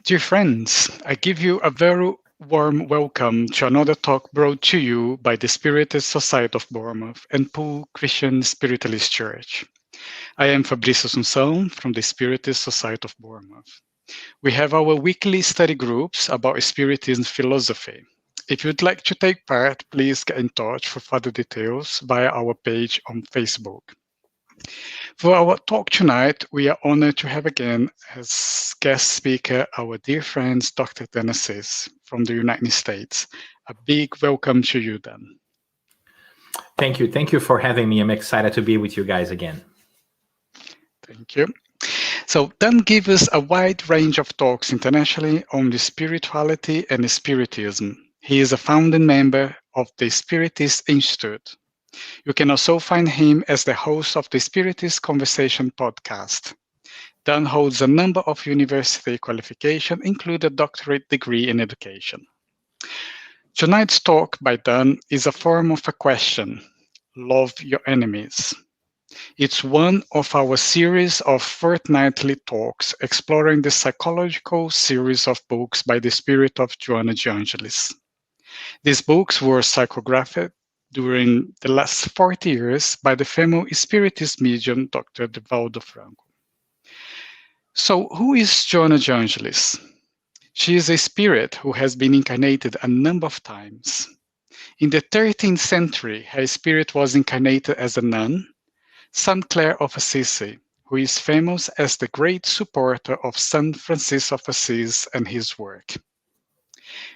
Dear friends, I give you a very warm welcome to another talk brought to you by the Spiritist Society of Bournemouth and Poole Christian Spiritualist Church. I am Fabrício Assunção from the Spiritist Society of Bournemouth. We have our weekly study groups about Spiritism philosophy. If you'd like to take part, please get in touch for further details via our page on Facebook. For our talk tonight, we are honored to have again as guest speaker our dear friend Dr. Dennis from the United States. A big welcome to you, Dan. Thank you. Thank you for having me. I'm excited to be with you guys again. Thank you. So Dan gave us a wide range of talks internationally on the spirituality and Spiritism. He is a founding member of the Spiritist Institute. You can also find him as the host of the Spiritist Conversation podcast. Dan holds a number of university qualifications, including a doctorate degree in education. Tonight's talk by Dan is a form of a question: love your enemies. It's one of our series of fortnightly talks exploring the psychological series of books by the spirit of Joanna de Angelis. These books were psychographed during the last 40 years by the famous Spiritist medium Dr. Divaldo Franco. So, who is Joanna de Angelis? She is a spirit who has been incarnated a number of times. In the 13th century, her spirit was incarnated as a nun, Saint Clare of Assisi, who is famous as the great supporter of Saint Francis of Assisi and his work.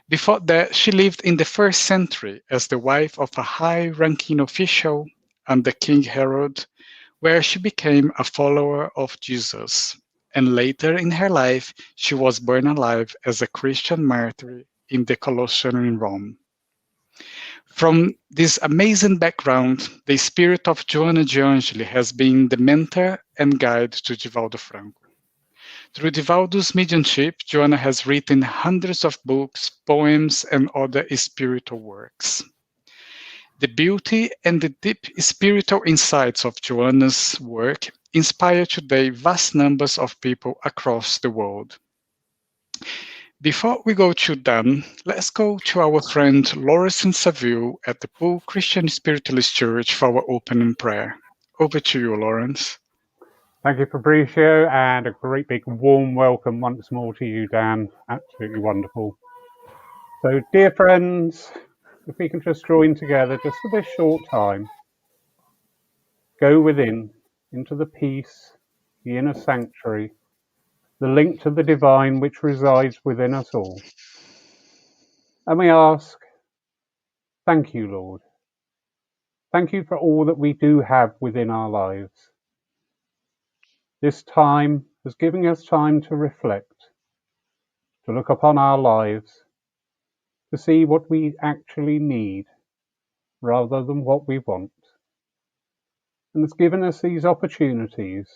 Before that, she lived in the 1st century as the wife of a high-ranking official under King Herod, where she became a follower of Jesus. And later in her life, she was burned alive as a Christian martyr in the Colosseum in Rome. From this amazing background, the spirit of Joanna de Angelis has been the mentor and guide to Divaldo Franco. Through Divaldo's mediumship, Joanna has written hundreds of books, poems, and other spiritual works. The beauty and the deep spiritual insights of Joanna's work inspire today vast numbers of people across the world. Before we go to Dan, let's go to our friend Lawrence in Seville at the Poole Christian Spiritualist Church for our opening prayer. Over to you, Lawrence. Thank you, Fabrício, and a great big warm welcome once more to you, Dan. Absolutely wonderful. So, dear friends, if we can just join together just for this short time, go within, into the peace, the inner sanctuary, the link to the divine which resides within us all. And we ask, thank you, Lord. Thank you for all that we do have within our lives. This time has given us time to reflect, to look upon our lives, to see what we actually need rather than what we want. And it's given us these opportunities,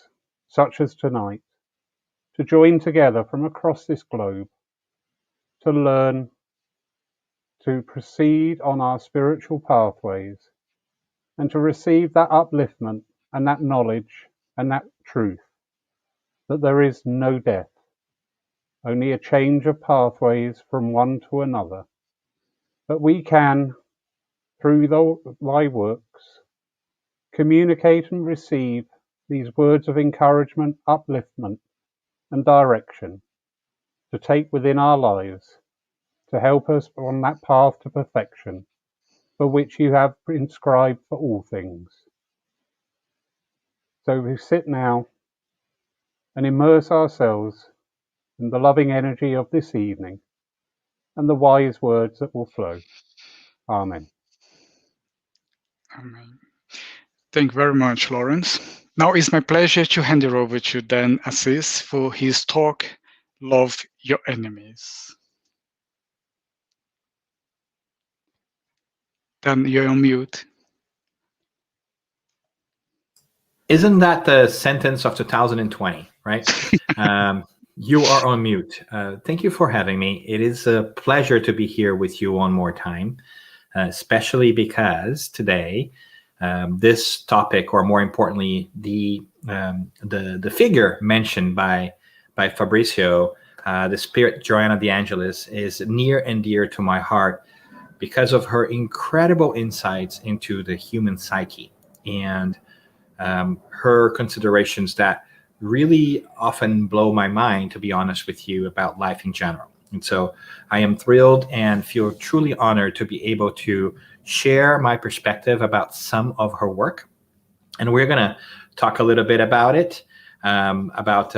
such as tonight, to join together from across this globe, to learn, to proceed on our spiritual pathways, and to receive that upliftment and that knowledge and that truth, that there is no death, only a change of pathways from one to another. But we can, through thy works, communicate and receive these words of encouragement, upliftment, and direction to take within our lives, to help us on that path to perfection, for which you have inscribed for all things. So we sit now and immerse ourselves in the loving energy of this evening and the wise words that will flow. Amen. Amen. Thank you very much, Lawrence. Now it's my pleasure to hand it over to Dan Assis for his talk, Love Your Enemies. Dan, you're on mute. Isn't that the sentence of 2020, right? You are on mute. Thank you for having me. It is a pleasure to be here with you one more time, especially because today this topic, or more importantly, the figure mentioned by Fabrício, the spirit Joanna de Angelis, is near and dear to my heart because of her incredible insights into the human psyche and her considerations that really often blow my mind, to be honest with you, about life in general. And so I am thrilled and feel truly honored to be able to share my perspective about some of her work. And we're going to talk a little bit about it, about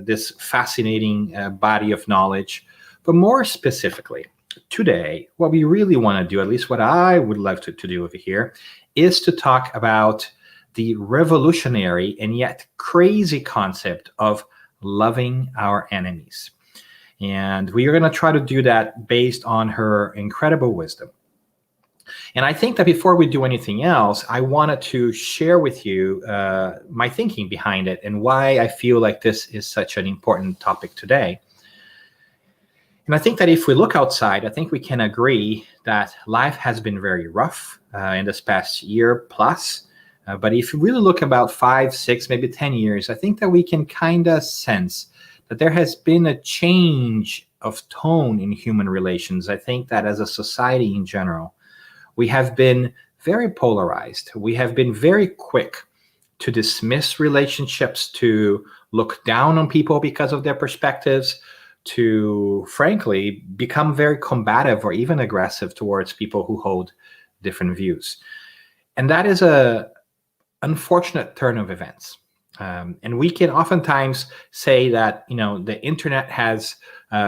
this fascinating body of knowledge. But more specifically, today, what we really want to do, at least what I would love to do over here, is to talk about the revolutionary and yet crazy concept of loving our enemies. And we are going to try to do that based on her incredible wisdom. And I think that before we do anything else, I wanted to share with you my thinking behind it and why I feel like this is such an important topic today. And I think that if we look outside, I think we can agree that life has been very rough in this past year plus. But if you really look about 5, 6, maybe 10 years, I think that we can kind of sense that there has been a change of tone in human relations. I think that as a society in general, we have been very polarized. We have been very quick to dismiss relationships, to look down on people because of their perspectives, to frankly become very combative or even aggressive towards people who hold different views. And that is a unfortunate turn of events. And we can oftentimes say that, the internet has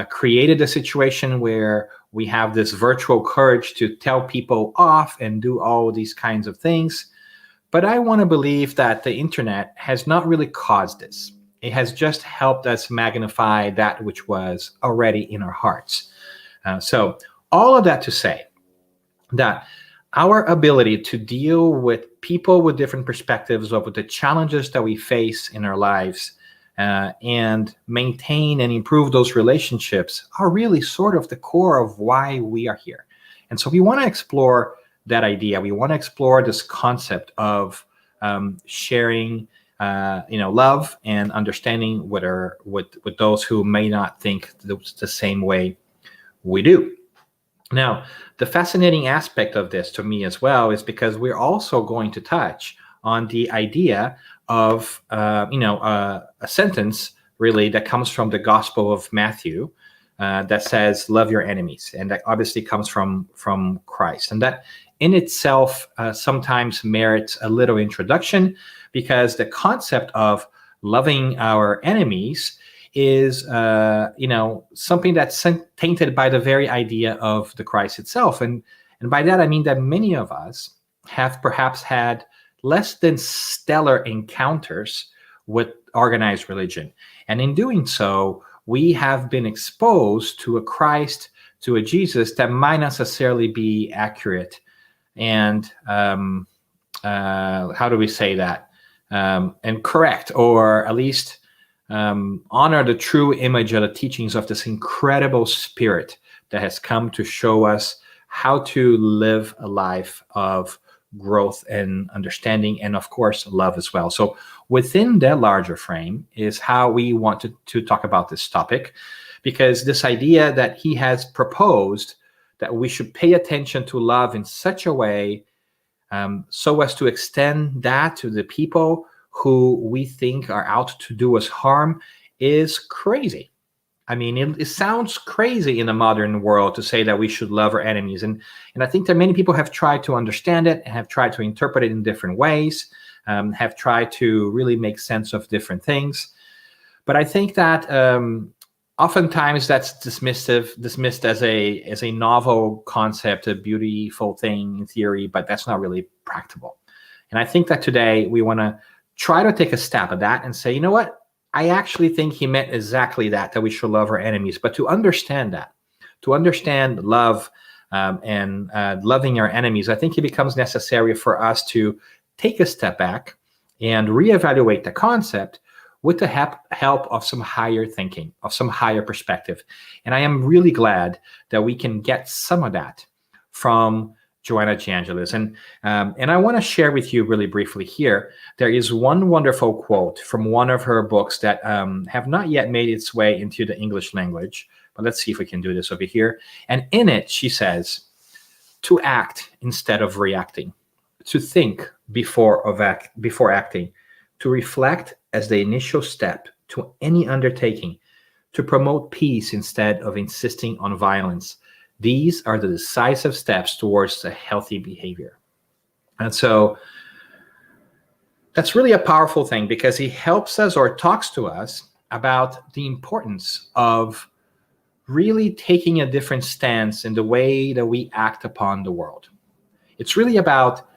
created a situation where we have this virtual courage to tell people off and do all these kinds of things. But I want to believe that the internet has not really caused this. It has just helped us magnify that which was already in our hearts. So all of that to say that our ability to deal with people with different perspectives of the challenges that we face in our lives and maintain and improve those relationships are really sort of the core of why we are here. And so we want to explore that idea. We want to explore this concept of sharing love and understanding with those who may not think the same way we do. Now, the fascinating aspect of this to me as well is because we're also going to touch on the idea of, a sentence really that comes from the Gospel of Matthew that says, love your enemies. And that obviously comes from Christ. And that in itself sometimes merits a little introduction, because the concept of loving our enemies is, something that's tainted by the very idea of the Christ itself. And by that, I mean that many of us have perhaps had less than stellar encounters with organized religion. And in doing so, we have been exposed to a Christ, to a Jesus that might not necessarily be accurate. And how do we say that? And correct, or at least honor the true image of the teachings of this incredible spirit that has come to show us how to live a life of growth and understanding, and of course, love as well. So within that larger frame is how we want to talk about this topic, because this idea that he has proposed that we should pay attention to love in such a way so as to extend that to the people who we think are out to do us harm is crazy. I mean, it sounds crazy in the modern world to say that we should love our enemies. And I think that many people have tried to understand it, have tried to interpret it in different ways, have tried to really make sense of different things. But I think that oftentimes that's dismissed as a novel concept, a beautiful thing in theory, but that's not really practical. And I think that today we want to try to take a stab at that and say, you know what? I actually think he meant exactly that we should love our enemies. But to understand that, to understand love and loving our enemies, I think it becomes necessary for us to take a step back and reevaluate the concept with the help of some higher thinking, of some higher perspective. And I am really glad that we can get some of that from Joanna Giangelis. And I want to share with you really briefly here. There is one wonderful quote from one of her books that have not yet made its way into the English language. But let's see if we can do this over here. And in it, she says, to act instead of reacting, to think before acting, to reflect as the initial step to any undertaking, to promote peace instead of insisting on violence. These are the decisive steps towards a healthy behavior. And so that's really a powerful thing, because he helps us or talks to us about the importance of really taking a different stance in the way that we act upon the world. It's really about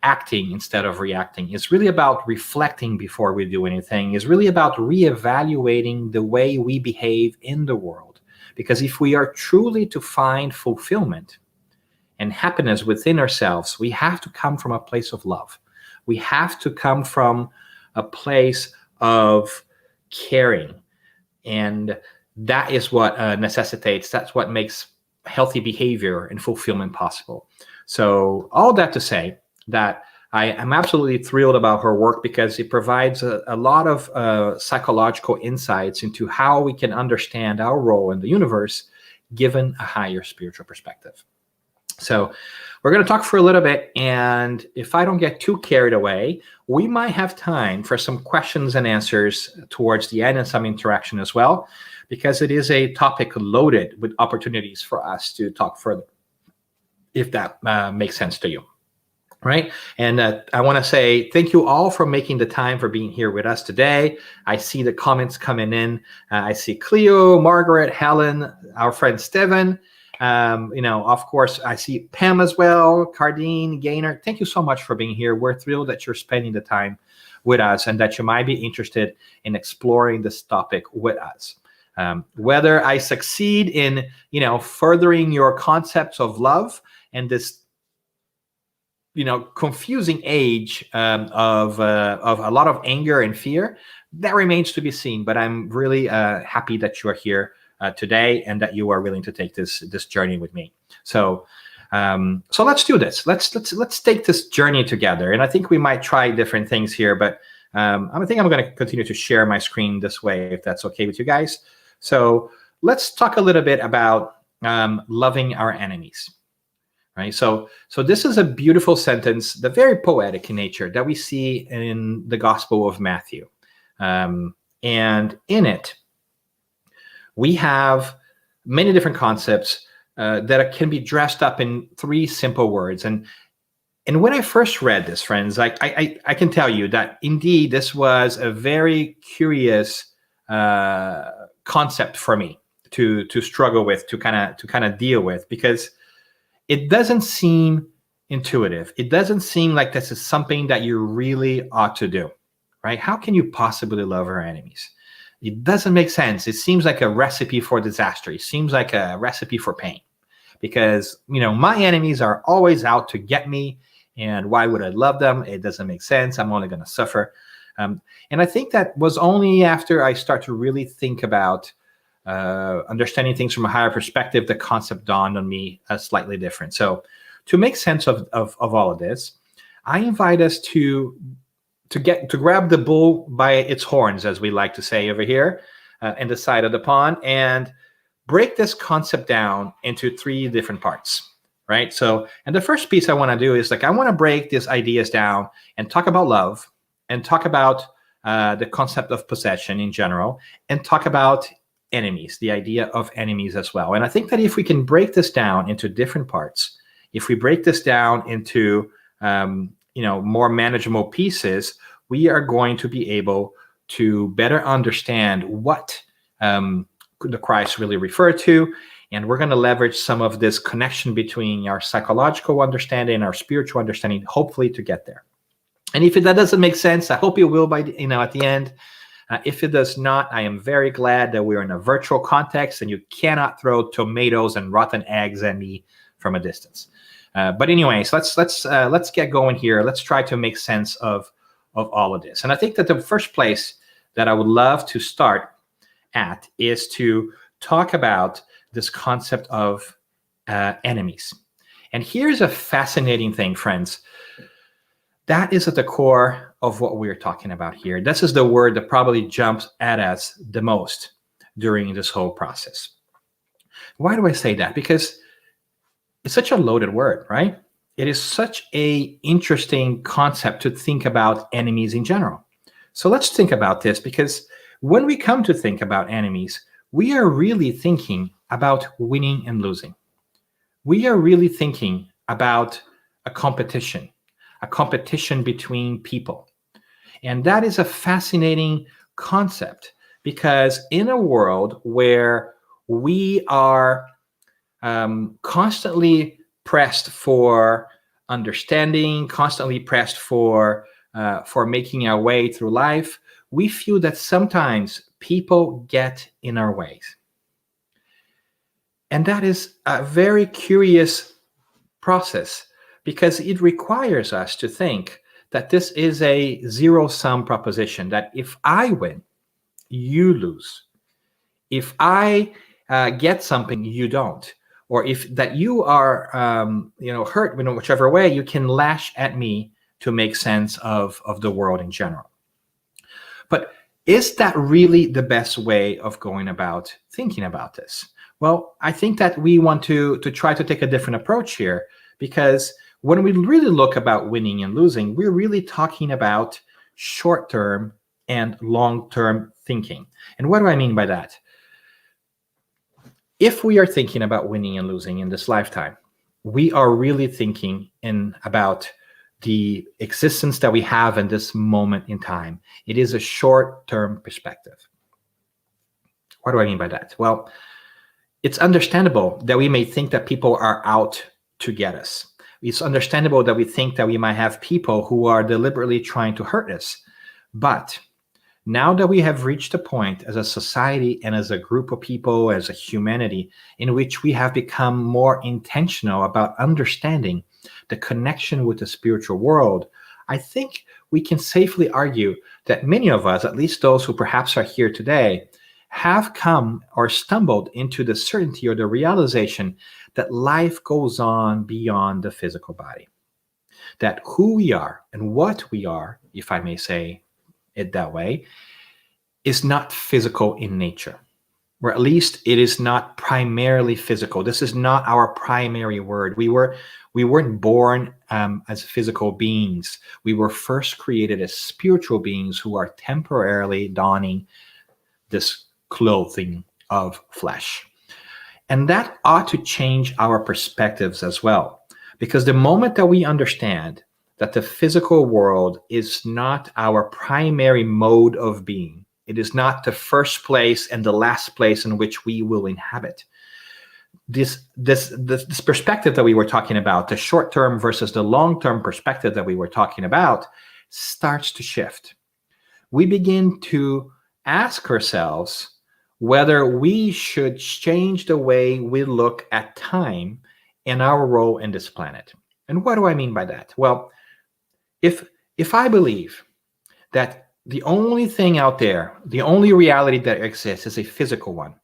acting instead of reacting. It's really about reflecting before we do anything. It's really about reevaluating the way we behave in the world. Because if we are truly to find fulfillment and happiness within ourselves, we have to come from a place of love. We have to come from a place of caring. And that is what necessitates, that's what makes healthy behavior and fulfillment possible. So all that to say that I am absolutely thrilled about her work, because it provides a lot of psychological insights into how we can understand our role in the universe given a higher spiritual perspective. So we're going to talk for a little bit, and if I don't get too carried away, we might have time for some questions and answers towards the end and some interaction as well, because it is a topic loaded with opportunities for us to talk further, if that makes sense to you. Right. And I want to say thank you all for making the time for being here with us today. I see the comments coming in. I see Cleo, Margaret, Helen, our friend Steven. Of course, I see Pam as well, Cardine, Gaynor. Thank you so much for being here. We're thrilled that you're spending the time with us and that you might be interested in exploring this topic with us. Whether I succeed in, furthering your concepts of love and this, confusing age of a lot of anger and fear, that remains to be seen. But I'm really happy that you are here today and that you are willing to take this journey with me. So let's do this. Let's take this journey together. And I think we might try different things here, but I think I'm going to continue to share my screen this way, if that's okay with you guys. So let's talk a little bit about loving our enemies. Right. So this is a beautiful sentence, the very poetic in nature, that we see in the Gospel of Matthew. And in it, we have many different concepts that can be dressed up in 3 simple words. And when I first read this, friends, I can tell you that indeed this was a very curious concept for me to struggle with, to kind of deal with, because it doesn't seem intuitive. It doesn't seem like this is something that you really ought to do, right? How can you possibly love our enemies? It doesn't make sense. It seems like a recipe for disaster. It seems like a recipe for pain, because, my enemies are always out to get me. And why would I love them? It doesn't make sense. I'm only going to suffer. And I think that was only after I start to really think about understanding things from a higher perspective, the concept dawned on me slightly different. So to make sense of all of this, I invite us to grab the bull by its horns, as we like to say over here, in the side of the pond, and break this concept down into 3 different parts, right? So, and the first piece I want to do is I want to break these ideas down and talk about love, and talk about the concept of possession in general, and talk about enemies, the idea of enemies as well. And I think that if we can break this down into different parts, if we break this down into more manageable pieces, we are going to be able to better understand what the Christ really referred to. And we're going to leverage some of this connection between our psychological understanding and our spiritual understanding, hopefully, to get there. And if that doesn't make sense, I hope it will by at the end. If it does not, I am very glad that we're in a virtual context and you cannot throw tomatoes and rotten eggs at me from a distance. But anyways, let's get going here. Let's try to make sense of all of this. And I think that the first place that I would love to start at is to talk about this concept of enemies. And here's a fascinating thing, friends. That is at the core of what we're talking about here. This is the word that probably jumps at us the most during this whole process. Why do I say that? Because it's such a loaded word, right? It is such an interesting concept to think about enemies in general. So let's think about this, because when we come to think about enemies, we are really thinking about winning and losing. We are really thinking about a competition between people. And that is a fascinating concept, because in a world where we are constantly pressed for understanding, constantly pressed for making our way through life, we feel that sometimes people get in our ways. And that is a very curious process, because it requires us to think that this is a zero-sum proposition, that if I win, you lose. If I get something, you don't. Or if that you are hurt in whichever way, you can lash at me to make sense of the world in general. But is that really the best way of going about thinking about this? Well, I think that we want to try to take a different approach here, because when we really look about winning and losing, we're really talking about short-term and long-term thinking. And what do I mean by that? If we are thinking about winning and losing in this lifetime, we are really thinking about the existence that we have in this moment in time. It is a short-term perspective. What do I mean by that? Well, it's understandable that we may think that people are out to get us. It's understandable that we think that we might have people who are deliberately trying to hurt us. But now that we have reached a point as a society and as a group of people, as a humanity, in which we have become more intentional about understanding the connection with the spiritual world, I think we can safely argue that many of us, at least those who perhaps are here today, have come or stumbled into the certainty or the realization that life goes on beyond the physical body. That who we are and what we are, if I may say it that way, is not physical in nature, or at least it is not primarily physical. This is not our primary word. We weren't born as physical beings. We were first created as spiritual beings who are temporarily donning this clothing of flesh. And that ought to change our perspectives as well, because the moment that we understand that the physical world is not our primary mode of being, it is not the first place and the last place in which we will inhabit. This perspective that we were talking about, the short-term versus the long-term perspective that we were talking about, starts to shift. We begin to ask ourselves whether we should change the way we look at time and our role in this planet. And what do I mean by that? Well, if I believe that the only thing out there, the only reality that exists is a physical one,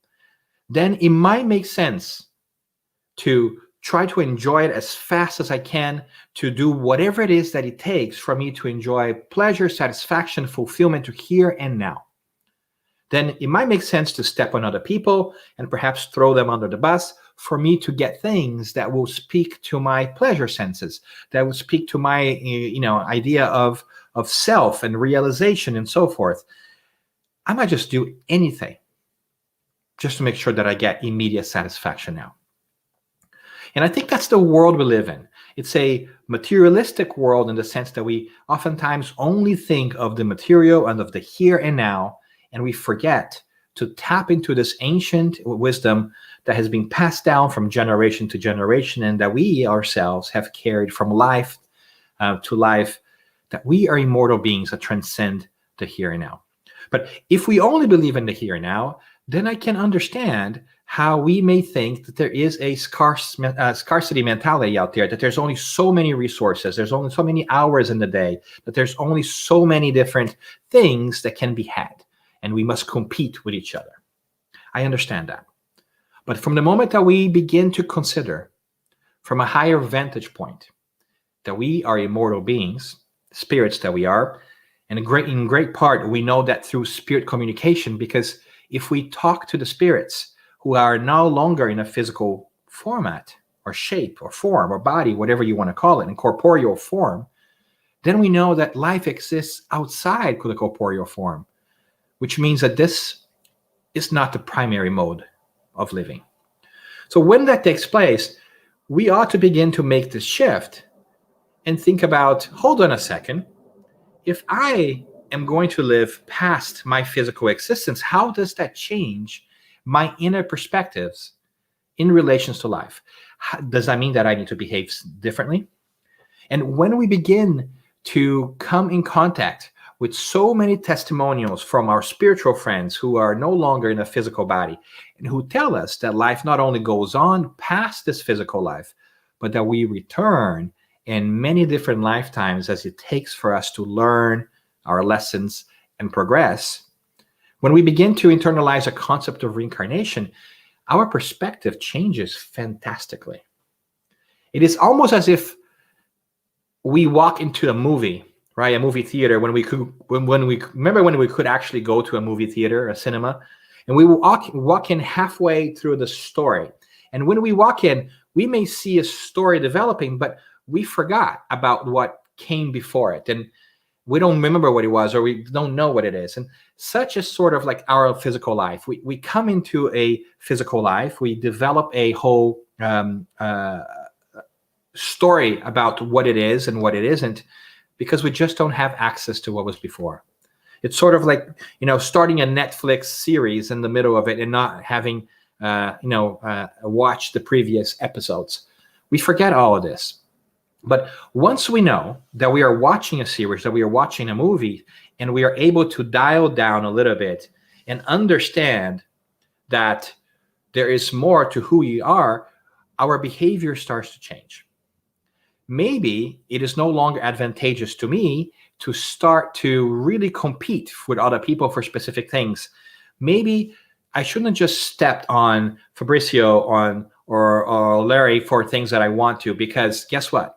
then it might make sense to try to enjoy it as fast as I can, to do whatever it is that it takes for me to enjoy pleasure, satisfaction, fulfillment to here and now. Then it might make sense to step on other people and perhaps throw them under the bus for me to get things that will speak to my pleasure senses, that will speak to my idea of self and realization and so forth. I might just do anything just to make sure that I get immediate satisfaction now. And I think that's the world we live in. It's a materialistic world in the sense that we oftentimes only think of the material and of the here and now, and we forget to tap into this ancient wisdom that has been passed down from generation to generation, and that we ourselves have carried from life to life, that we are immortal beings that transcend the here and now. But if we only believe in the here and now, then I can understand how we may think that there is a scarcity mentality out there, that there's only so many resources, there's only so many hours in the day, that there's only so many different things that can be had, and we must compete with each other. I understand that. But from the moment that we begin to consider from a higher vantage point, that we are immortal beings, spirits that we are. And in great part, we know that through spirit communication, because if we talk to the spirits who are no longer in a physical format or shape or form or body, whatever you want to call it, in corporeal form, then we know that life exists outside the corporeal form, which means that this is not the primary mode of living. So when that takes place, we ought to begin to make this shift and think about, hold on a second, if I am going to live past my physical existence, how does that change my inner perspectives in relations to life? Does that mean that I need to behave differently? And when we begin to come in contact with so many testimonials from our spiritual friends who are no longer in a physical body and who tell us that life not only goes on past this physical life, but that we return in many different lifetimes as it takes for us to learn our lessons and progress, when we begin to internalize a concept of reincarnation, our perspective changes fantastically. It is almost as if we walk into a movie, right? A movie theater, when we could actually go to a movie theater, a cinema, and we walk in halfway through the story. And when we walk in, we may see a story developing, but we forgot about what came before it. And we don't remember what it was, or we don't know what it is. And such is sort of like our physical life. We come into a physical life, we develop a whole story about what it is and what it isn't, because we just don't have access to what was before. It's sort of like, starting a Netflix series in the middle of it and not having, watched the previous episodes. We forget all of this. But once we know that we are watching a series, that we are watching a movie, and we are able to dial down a little bit and understand that there is more to who we are, our behavior starts to change. Maybe it is no longer advantageous to me to start to really compete with other people for specific things. Maybe I shouldn't just step on Fabrizio or Larry for things that I want to, because guess what?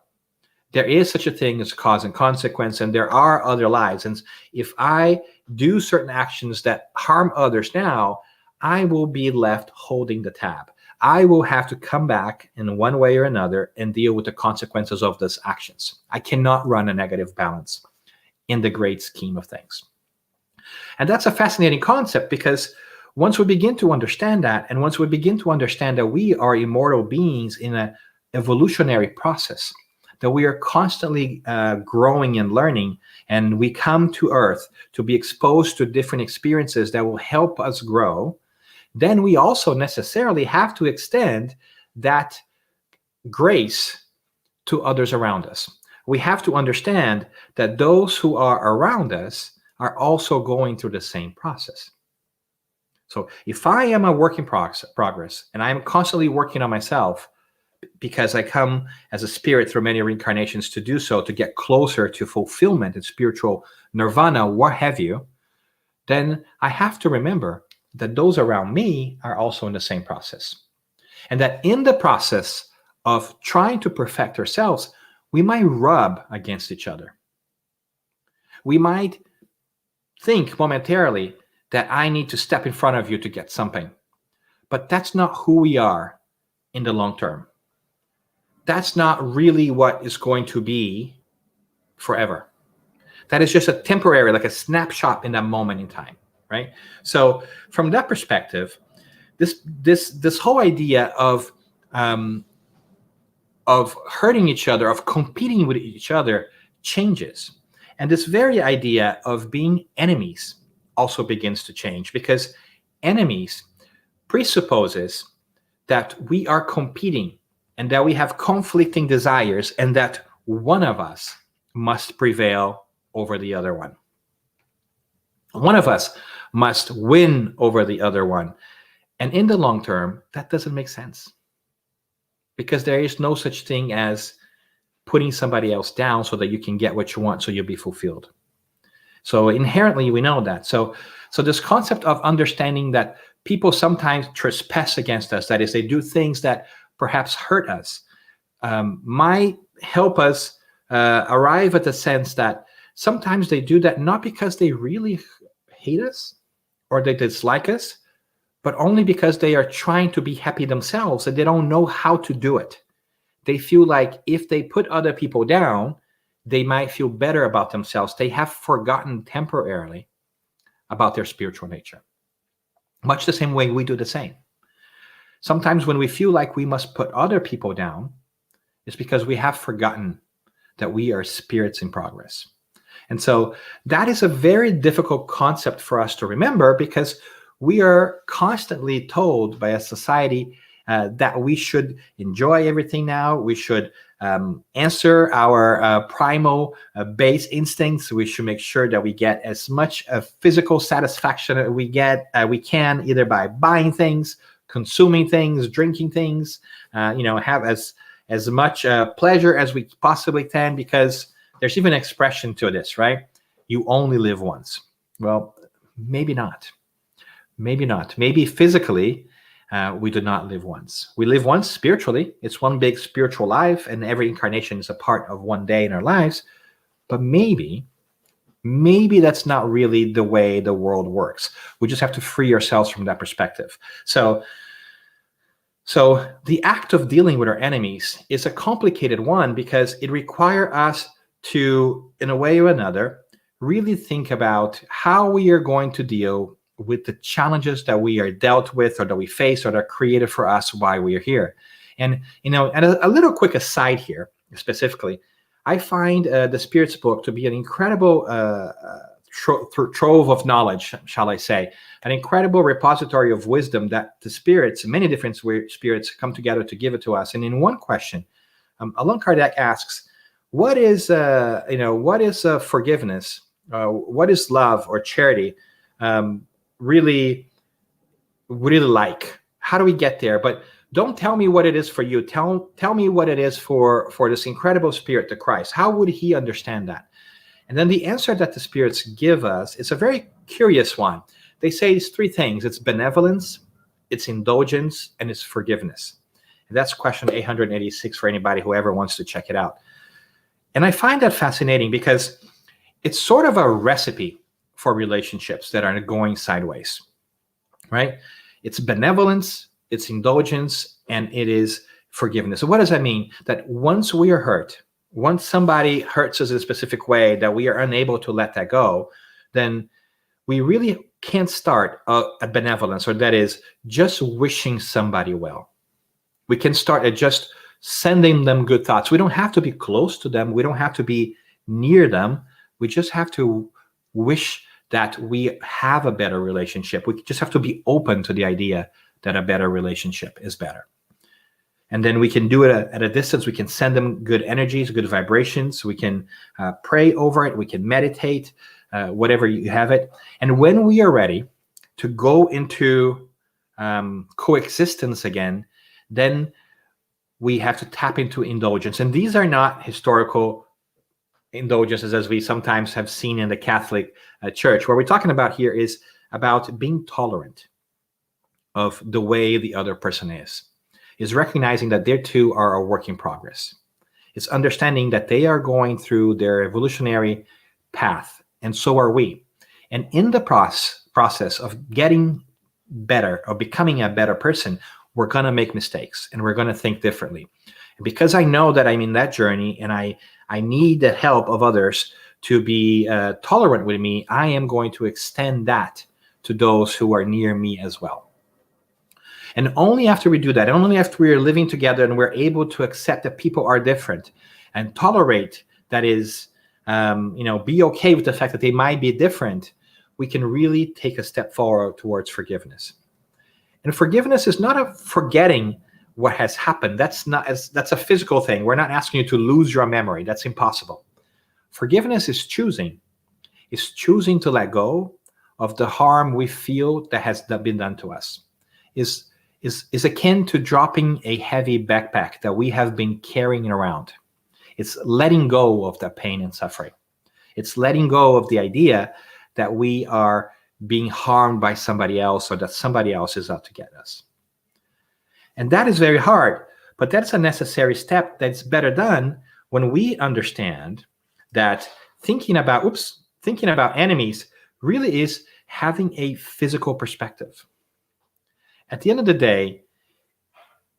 There is such a thing as cause and consequence, and there are other lives. And if I do certain actions that harm others now, I will be left holding the tab. I will have to come back in one way or another and deal with the consequences of those actions. I cannot run a negative balance in the great scheme of things. And that's a fascinating concept, because once we begin to understand that, and once we begin to understand that we are immortal beings in an evolutionary process, that we are constantly growing and learning, and we come to Earth to be exposed to different experiences that will help us grow, then we also necessarily have to extend that grace to others around us. We have to understand that those who are around us are also going through the same process. So if I am a work in progress, and I'm constantly working on myself, because I come as a spirit through many reincarnations to do so, to get closer to fulfillment and spiritual nirvana, what have you, then I have to remember that those around me are also in the same process. And that in the process of trying to perfect ourselves, we might rub against each other. We might think momentarily that I need to step in front of you to get something. But that's not who we are in the long term. That's not really what is going to be forever. That is just a temporary, like a snapshot in that moment in time, right? So from that perspective, this whole idea of hurting each other, of competing with each other, changes. And this very idea of being enemies also begins to change, because enemies presupposes that we are competing and that we have conflicting desires, and that one of us must prevail over the other one. One of us must win over the other one. And in the long term, that doesn't make sense, because there is no such thing as putting somebody else down so that you can get what you want, so you'll be fulfilled. So inherently, we know that. So this concept of understanding that people sometimes trespass against us, that is, they do things that perhaps hurt us, might help us arrive at the sense that sometimes they do that not because they really hate us or they dislike us, but only because they are trying to be happy themselves and they don't know how to do it. They feel like if they put other people down, they might feel better about themselves. They have forgotten temporarily about their spiritual nature. Much the same way we do the same. Sometimes when we feel like we must put other people down, it's because we have forgotten that we are spirits in progress. And so that is a very difficult concept for us to remember, because we are constantly told by a society that we should enjoy everything now. We should answer our primal base instincts. We should make sure that we get as much physical satisfaction as we can, either by buying things, consuming things, drinking things, have as much pleasure as we possibly can, because there's even an expression to this, right? You only live once. Well, maybe not. Maybe not. Maybe physically, we do not live once. We live once spiritually. It's one big spiritual life, and every incarnation is a part of one day in our lives. But maybe that's not really the way the world works. We just have to free ourselves from that perspective. So the act of dealing with our enemies is a complicated one, because it requires us to, in a way or another, really think about how we are going to deal with the challenges that we are dealt with or that we face or that are created for us while we are here. And, and a little quick aside here, specifically, I find the Spirit's book to be an incredible trove of knowledge, shall I say, an incredible repository of wisdom that the spirits, many different spirits, come together to give it to us. And in one question, Allan Kardec asks, what is forgiveness? What is love or charity? Really like? How do we get there? But don't tell me what it is for you. Tell me what it is for this incredible spirit, the Christ. How would he understand that? And then the answer that the spirits give us is a very curious one. They say it's three things. It's benevolence, it's indulgence, and it's forgiveness. And that's question 886 for anybody who ever wants to check it out. And I find that fascinating, because it's sort of a recipe for relationships that are going sideways, right? It's benevolence, it's indulgence, and it is forgiveness. So what does that mean? That once we are hurt, once somebody hurts us in a specific way that we are unable to let that go, then we really can't start a benevolence, or that is just wishing somebody well. We can start at just sending them good thoughts. We don't have to be close to them. We don't have to be near them. We just have to wish that we have a better relationship. We just have to be open to the idea that a better relationship is better. And then we can do it at a distance. We can send them good energies, good vibrations. We can pray over it. We can meditate, whatever you have it. And when we are ready to go into coexistence again, then we have to tap into indulgence. And these are not historical indulgences as we sometimes have seen in the Catholic Church. What we're talking about here is about being tolerant of the way the other person is recognizing that they too are a work in progress. It's understanding that they are going through their evolutionary path, and so are we. And in the process of getting better or becoming a better person, we're going to make mistakes and we're going to think differently. And because I know that I'm in that journey and I need the help of others to be tolerant with me, I am going to extend that to those who are near me as well. And only after we do that, only after we are living together and we're able to accept that people are different and tolerate, that is, be okay with the fact that they might be different, we can really take a step forward towards forgiveness. And forgiveness is not a forgetting what has happened. That's a physical thing. We're not asking you to lose your memory. That's impossible. Forgiveness is choosing to let go of the harm we feel that has been done to us. Is akin to dropping a heavy backpack that we have been carrying around. It's letting go of that pain and suffering. It's letting go of the idea that we are being harmed by somebody else or that somebody else is out to get us. And that is very hard. But that's a necessary step that's better done when we understand that thinking about enemies really is having a physical perspective. At the end of the day,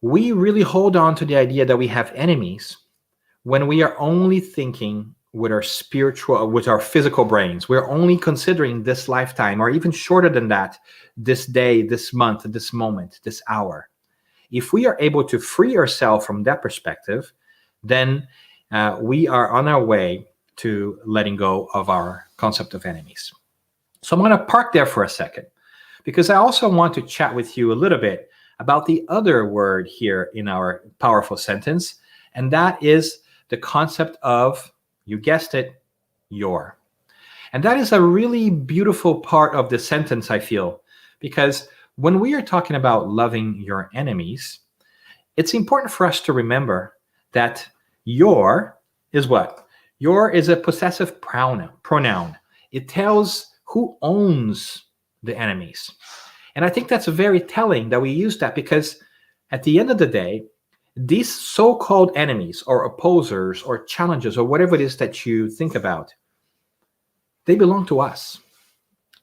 we really hold on to the idea that we have enemies when we are only thinking with our physical brains. We're only considering this lifetime, or even shorter than that, this day, this month, this moment, this hour. If we are able to free ourselves from that perspective, then we are on our way to letting go of our concept of enemies. So I'm going to park there for a second, because I also want to chat with you a little bit about the other word here in our powerful sentence, and that is the concept of, you guessed it, your. And that is a really beautiful part of the sentence, I feel, because when we are talking about loving your enemies, it's important for us to remember that your is what? Your is a possessive pronoun. It tells who owns the enemies. And I think that's very telling that we use that, because at the end of the day, these so-called enemies or opposers or challenges or whatever it is that you think about, they belong to us.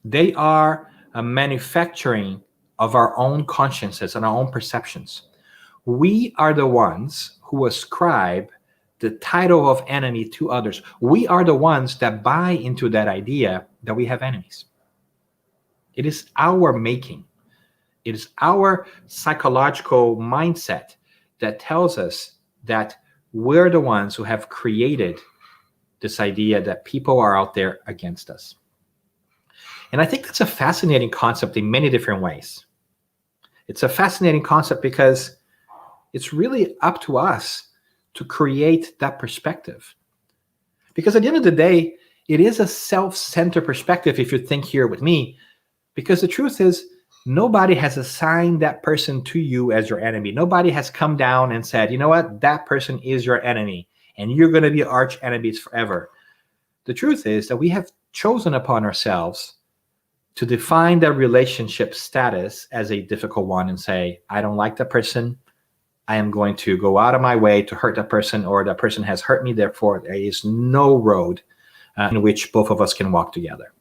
They are a manufacturing of our own consciences and our own perceptions. We are the ones who ascribe the title of enemy to others. We are the ones that buy into that idea that we have enemies. It is our making. It is our psychological mindset that tells us that we're the ones who have created this idea that people are out there against us. And I think that's a fascinating concept in many different ways. It's a fascinating concept because it's really up to us to create that perspective. Because at the end of the day, it is a self-centered perspective, if you think here with me, because the truth is, nobody has assigned that person to you as your enemy. Nobody has come down and said, you know what, that person is your enemy, and you're going to be arch enemies forever. The truth is that we have chosen upon ourselves to define that relationship status as a difficult one and say, I don't like that person. I am going to go out of my way to hurt that person, or that person has hurt me. Therefore, there is no road in which both of us can walk together.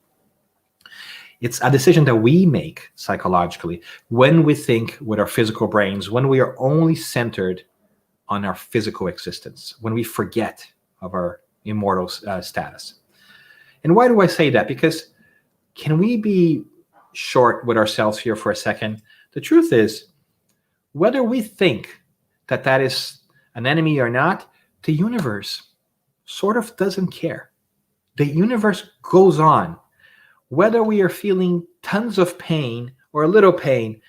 It's a decision that we make psychologically when we think with our physical brains, when we are only centered on our physical existence, when we forget of our immortal status. And why do I say that? Because can we be short with ourselves here for a second? The truth is, whether we think that that is an enemy or not, the universe sort of doesn't care. The universe goes on. Whether we are feeling tons of pain or a little pain,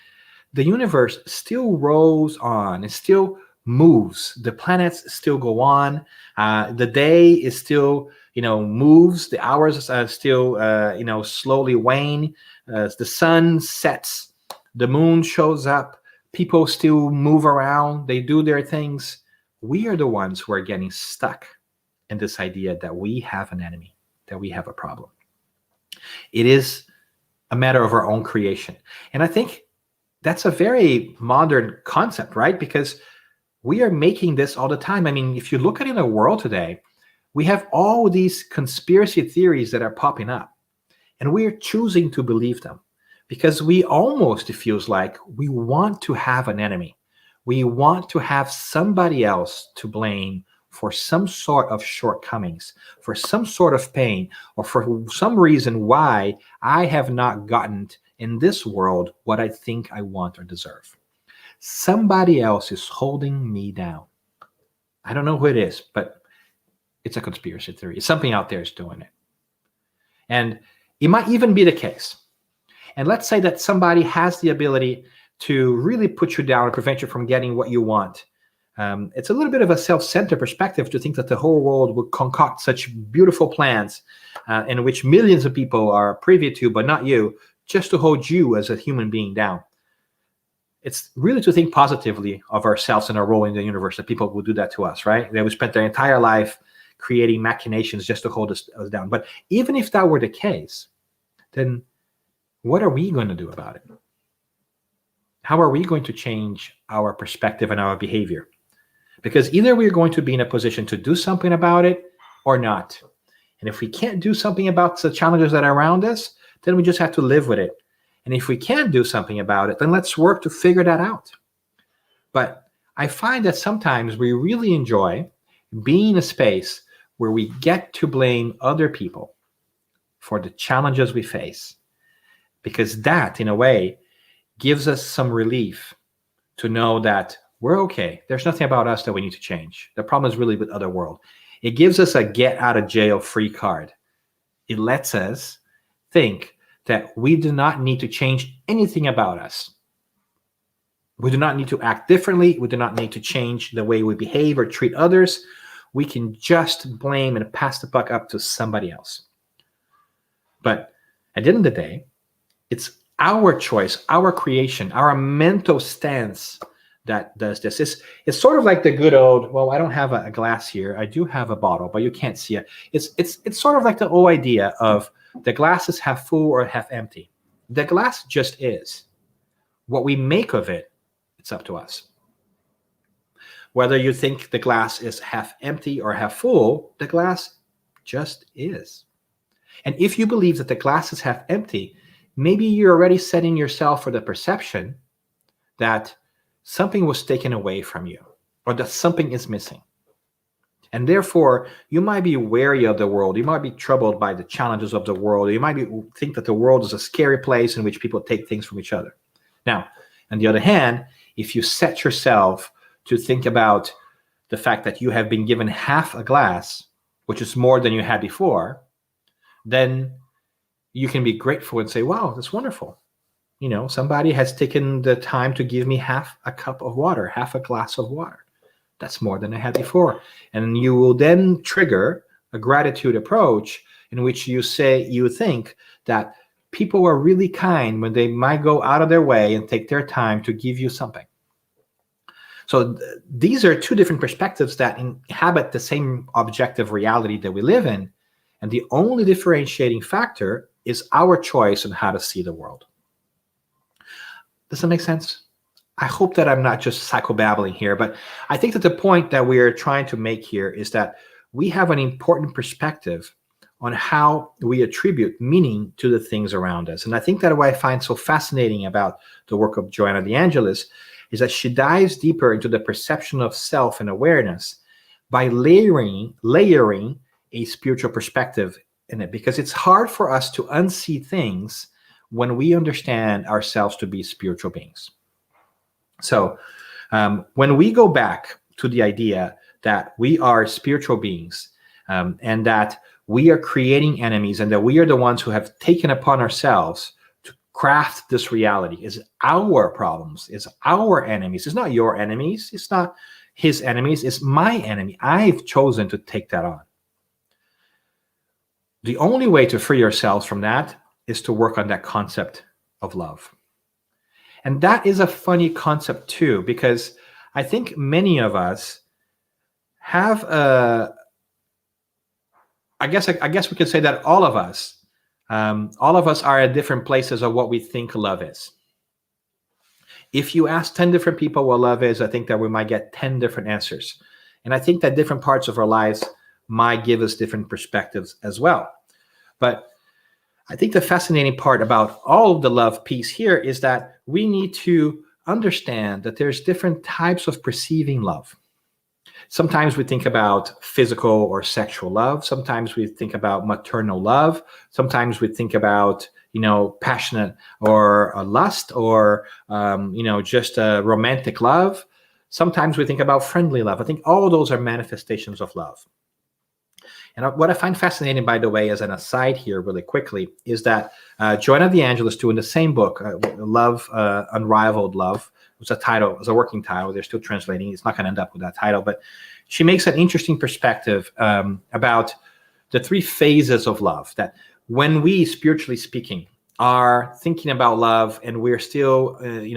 the universe still rolls on. It still moves. The planets still go on. The day is still, moves. The hours are still, slowly wane. The sun sets. The moon shows up. People still move around. They do their things. We are the ones who are getting stuck in this idea that we have an enemy, that we have a problem. It is a matter of our own creation. And I think that's a very modern concept, right? Because we are making this all the time. I mean, if you look at it in the world today, we have all these conspiracy theories that are popping up, and we are choosing to believe them because we almost, it feels like, we want to have an enemy. We want to have somebody else to blame for some sort of shortcomings, for some sort of pain, or for some reason why I have not gotten in this world what I think I want or deserve. Somebody else is holding me down. I don't know who it is, but it's a conspiracy theory. Something out there is doing it. And it might even be the case. And let's say that somebody has the ability to really put you down and prevent you from getting what you want. It's a little bit of a self-centered perspective to think that the whole world would concoct such beautiful plans in which millions of people are privy to, but not you, just to hold you as a human being down. It's really to think positively of ourselves and our role in the universe, that people will do that to us, right? They would spend their entire life creating machinations just to hold us down. But even if that were the case, then what are we going to do about it? How are we going to change our perspective and our behavior? Because either we're going to be in a position to do something about it or not. And if we can't do something about the challenges that are around us, then we just have to live with it. And if we can't do something about it, then let's work to figure that out. But I find that sometimes we really enjoy being in a space where we get to blame other people for the challenges we face. Because that, in a way, gives us some relief to know that we're okay. There's nothing about us that we need to change. The problem is really with other world. It gives us a get out of jail free card. It lets us think that we do not need to change anything about us. We do not need to act differently. We do not need to change the way we behave or treat others. We can just blame and pass the buck up to somebody else. But at the end of the day, it's our choice, our creation, our mental stance that does this. It's sort of like the good old, well, I don't have a glass here. I do have a bottle, but you can't see it. It's sort of like the old idea of the glass is half full or half empty. The glass just is. What we make of it, it's up to us. Whether you think the glass is half empty or half full, the glass just is. And if you believe that the glass is half empty, maybe you're already setting yourself for the perception that something was taken away from you or that something is missing. And therefore, you might be wary of the world. You might be troubled by the challenges of the world. You might think that the world is a scary place in which people take things from each other. Now, on the other hand, if you set yourself to think about the fact that you have been given half a glass, which is more than you had before, then you can be grateful and say, wow, that's wonderful. You know, somebody has taken the time to give me half a cup of water, half a glass of water. That's more than I had before. And you will then trigger a gratitude approach in which you think that people are really kind when they might go out of their way and take their time to give you something. So these are two different perspectives that inhabit the same objective reality that we live in. And the only differentiating factor is our choice on how to see the world. Does that make sense? I hope that I'm not just psychobabbling here, but I think that the point that we're trying to make here is that we have an important perspective on how we attribute meaning to the things around us. And I think that what I find so fascinating about the work of Joanna de Angelis is that she dives deeper into the perception of self and awareness by layering a spiritual perspective in it, because it's hard for us to unsee things when we understand ourselves to be spiritual beings. So when we go back to the idea that we are spiritual beings and that we are creating enemies and that we are the ones who have taken upon ourselves to craft this reality, is our problems, is our enemies. It's not your enemies. It's not his enemies. It's my enemy. I've chosen to take that on. The only way to free ourselves from that is to work on that concept of love. And that is a funny concept too, because I think many of us have I guess we could say that all of us are at different places of what we think love is. If you ask 10 different people what love is, I think that we might get 10 different answers. And I think that different parts of our lives might give us different perspectives as well. But I think the fascinating part about all of the love piece here is that we need to understand that there's different types of perceiving love. Sometimes we think about physical or sexual love. Sometimes we think about maternal love. Sometimes we think about, passionate or lust or, just a romantic love. Sometimes we think about friendly love. I think all of those are manifestations of love. And what I find fascinating, by the way, as an aside here really quickly, is that Joanna de Angelis, too, in the same book, Love, Unrivaled Love, was a working title. They're still translating. It's not going to end up with that title. But she makes an interesting perspective about the three phases of love, that when we, spiritually speaking, are thinking about love and we're still, in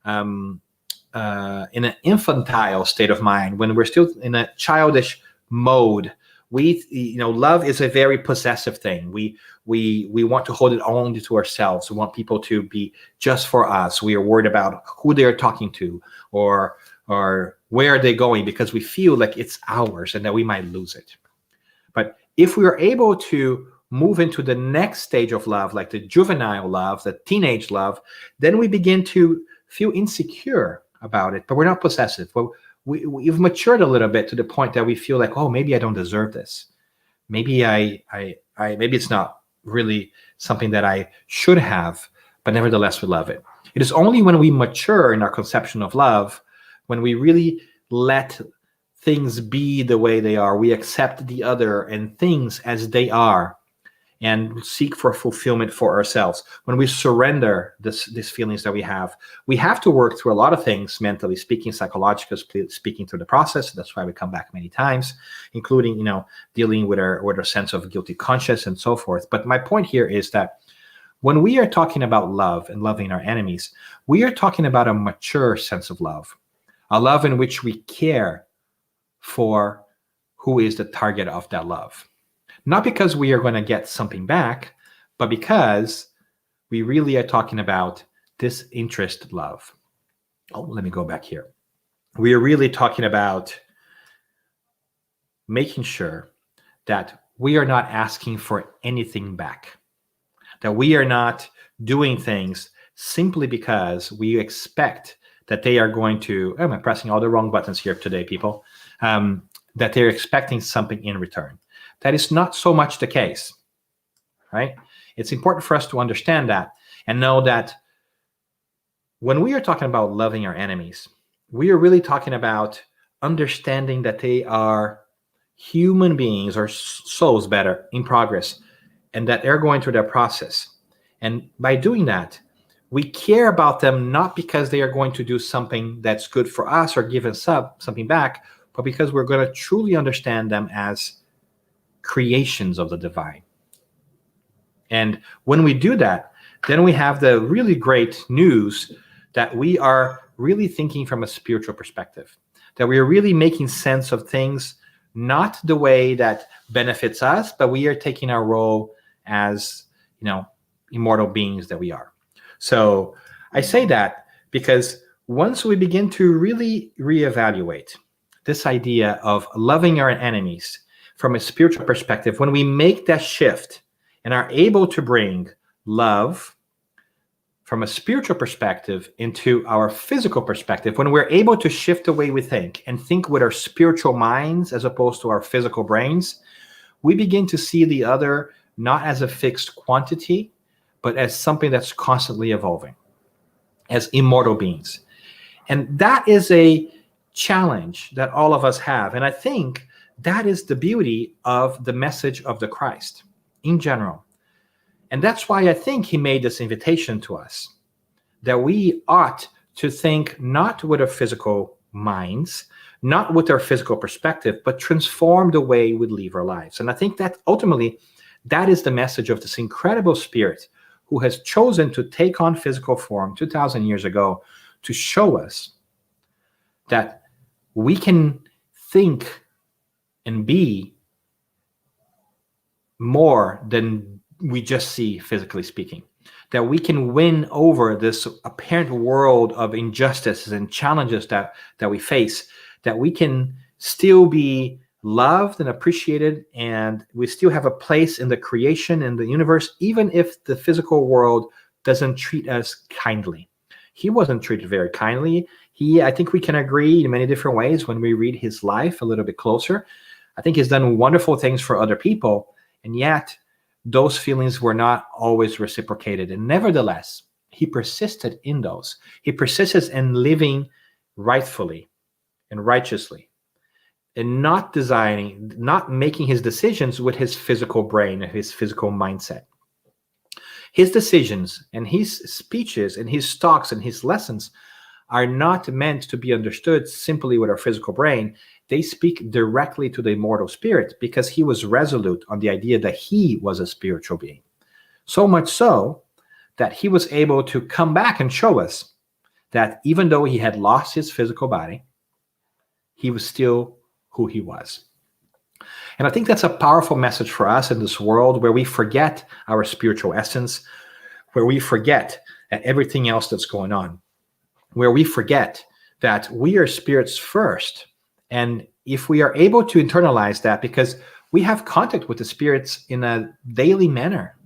an infantile state of mind, when we're still in a childish mode, love is a very possessive thing. We want to hold it only to ourselves. We want people to be just for us. We are worried about who they are talking to, or or where are they going, because we feel like it's ours and that we might lose it. But if we are able to move into the next stage of love, like the juvenile love, the teenage love, then we begin to feel insecure about it, but we're not possessive. Well, we've matured a little bit to the point that we feel like, oh, maybe I don't deserve this. Maybe maybe it's not really something that I should have, but nevertheless we love it. It is only when we mature in our conception of love, when we really let things be the way they are, we accept the other and things as they are, and seek for fulfillment for ourselves. When we surrender these feelings that we have to work through a lot of things, mentally speaking, psychologically speaking, through the process. That's why we come back many times, including, dealing with our sense of guilty conscience and so forth. But my point here is that when we are talking about love and loving our enemies, we are talking about a mature sense of love, a love in which we care for who is the target of that love. Not because we are going to get something back, but because we really are talking about disinterested love. Oh, let me go back here. We are really talking about making sure that we are not asking for anything back, that we are not doing things simply because we expect that they are going to, am I pressing all the wrong buttons here today, people? That they're expecting something in return. That is not so much the case, right? It's important for us to understand that and know that when we are talking about loving our enemies, we are really talking about understanding that they are human beings, or souls better, in progress, and that they're going through their process. And by doing that, we care about them not because they are going to do something that's good for us or give us something back, but because we're going to truly understand them as creations of the divine. And when we do that, then we have the really great news that we are really thinking from a spiritual perspective, that we are really making sense of things, not the way that benefits us, but we are taking our role as, immortal beings that we are. So I say that because once we begin to really reevaluate this idea of loving our enemies from a spiritual perspective, when we make that shift and are able to bring love from a spiritual perspective into our physical perspective, when we're able to shift the way we think and think with our spiritual minds as opposed to our physical brains, we begin to see the other not as a fixed quantity, but as something that's constantly evolving, as immortal beings. And that is a challenge that all of us have. And I think that is the beauty of the message of the Christ in general. And that's why I think he made this invitation to us, that we ought to think not with our physical minds, not with our physical perspective, but transform the way we live our lives. And I think that ultimately, that is the message of this incredible spirit who has chosen to take on physical form 2,000 years ago to show us that we can think and be more than we just see physically speaking, that we can win over this apparent world of injustices and challenges that we face, that we can still be loved and appreciated, and we still have a place in the creation and the universe, even if the physical world doesn't treat us kindly. He wasn't treated very kindly. I think we can agree in many different ways when we read his life a little bit closer. I think he's done wonderful things for other people, and yet those feelings were not always reciprocated. And nevertheless, he persisted in those. He persisted in living rightfully and righteously, and not making his decisions with his physical brain, his physical mindset. His decisions and his speeches and his talks and his lessons are not meant to be understood simply with our physical brain. They speak directly to the immortal spirit, because he was resolute on the idea that he was a spiritual being. So much so that he was able to come back and show us that even though he had lost his physical body, he was still who he was. And I think that's a powerful message for us in this world where we forget our spiritual essence, where we forget everything else that's going on, where we forget that we are spirits first. And if we are able to internalize that, because we have contact with the spirits in a daily manner.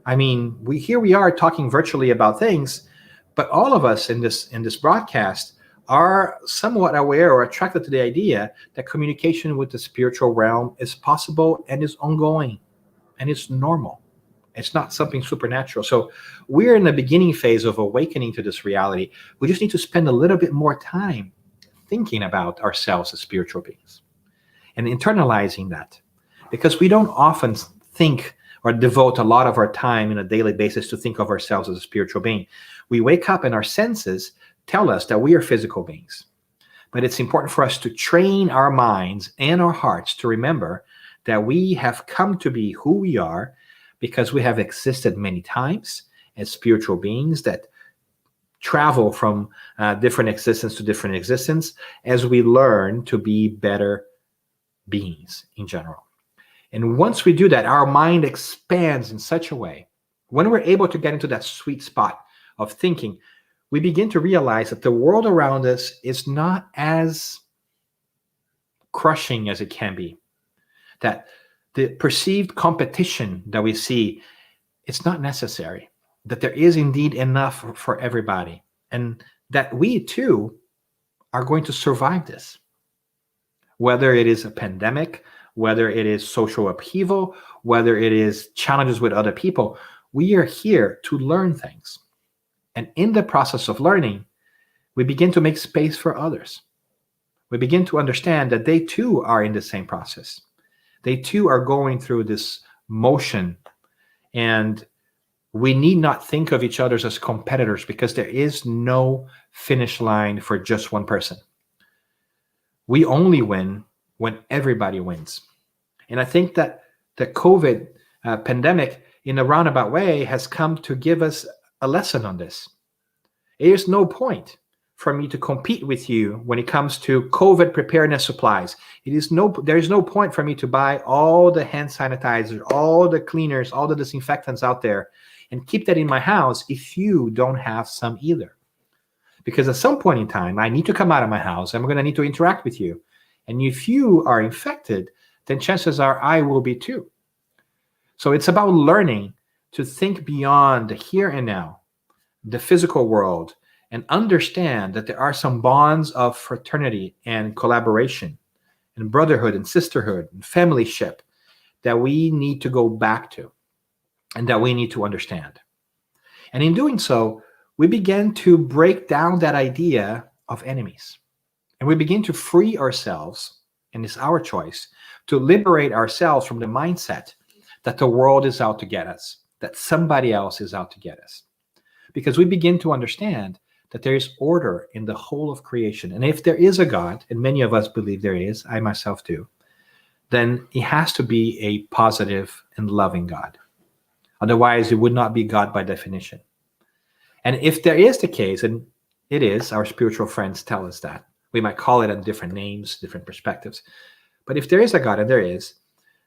I mean, here we are talking virtually about things, but all of us in this broadcast are somewhat aware or attracted to the idea that communication with the spiritual realm is possible and is ongoing and it's normal. It's not something supernatural. So we're in the beginning phase of awakening to this reality. We just need to spend a little bit more time thinking about ourselves as spiritual beings and internalizing that, because we don't often think or devote a lot of our time on a daily basis to think of ourselves as a spiritual being. We wake up and our senses tell us that we are physical beings. But it's important for us to train our minds and our hearts to remember that we have come to be who we are because we have existed many times as spiritual beings that travel from different existence to different existence as we learn to be better beings in general. And once we do that, our mind expands in such a way. When we're able to get into that sweet spot of thinking, we begin to realize that the world around us is not as crushing as it can be. That the perceived competition that we see, it's not necessary. That there is indeed enough for everybody. And that we too are going to survive this. Whether it is a pandemic, whether it is social upheaval, whether it is challenges with other people, we are here to learn things. And in the process of learning, we begin to make space for others. We begin to understand that they too are in the same process. They too are going through this motion. And we need not think of each other as competitors, because there is no finish line for just one person. We only win when everybody wins. And I think that the COVID pandemic, in a roundabout way, has come to give us a lesson on this. There is no point for me to compete with you when it comes to COVID preparedness supplies. There is no point for me to buy all the hand sanitizers, all the cleaners, all the disinfectants out there and keep that in my house if you don't have some either. Because at some point in time, I need to come out of my house. I'm going to need to interact with you. And if you are infected, then chances are I will be too. So it's about learning to think beyond the here and now, the physical world, and understand that there are some bonds of fraternity and collaboration and brotherhood and sisterhood and familyship that we need to go back to and that we need to understand. And in doing so, we begin to break down that idea of enemies. And we begin to free ourselves, and it's our choice, to liberate ourselves from the mindset that the world is out to get us, that somebody else is out to get us. Because we begin to understand that there is order in the whole of creation. And if there is a God, and many of us believe there is, I myself do, then it has to be a positive and loving God. Otherwise, it would not be God by definition. And if there is the case, and it is, our spiritual friends tell us that, we might call it on different names, different perspectives. But if there is a God, and there is,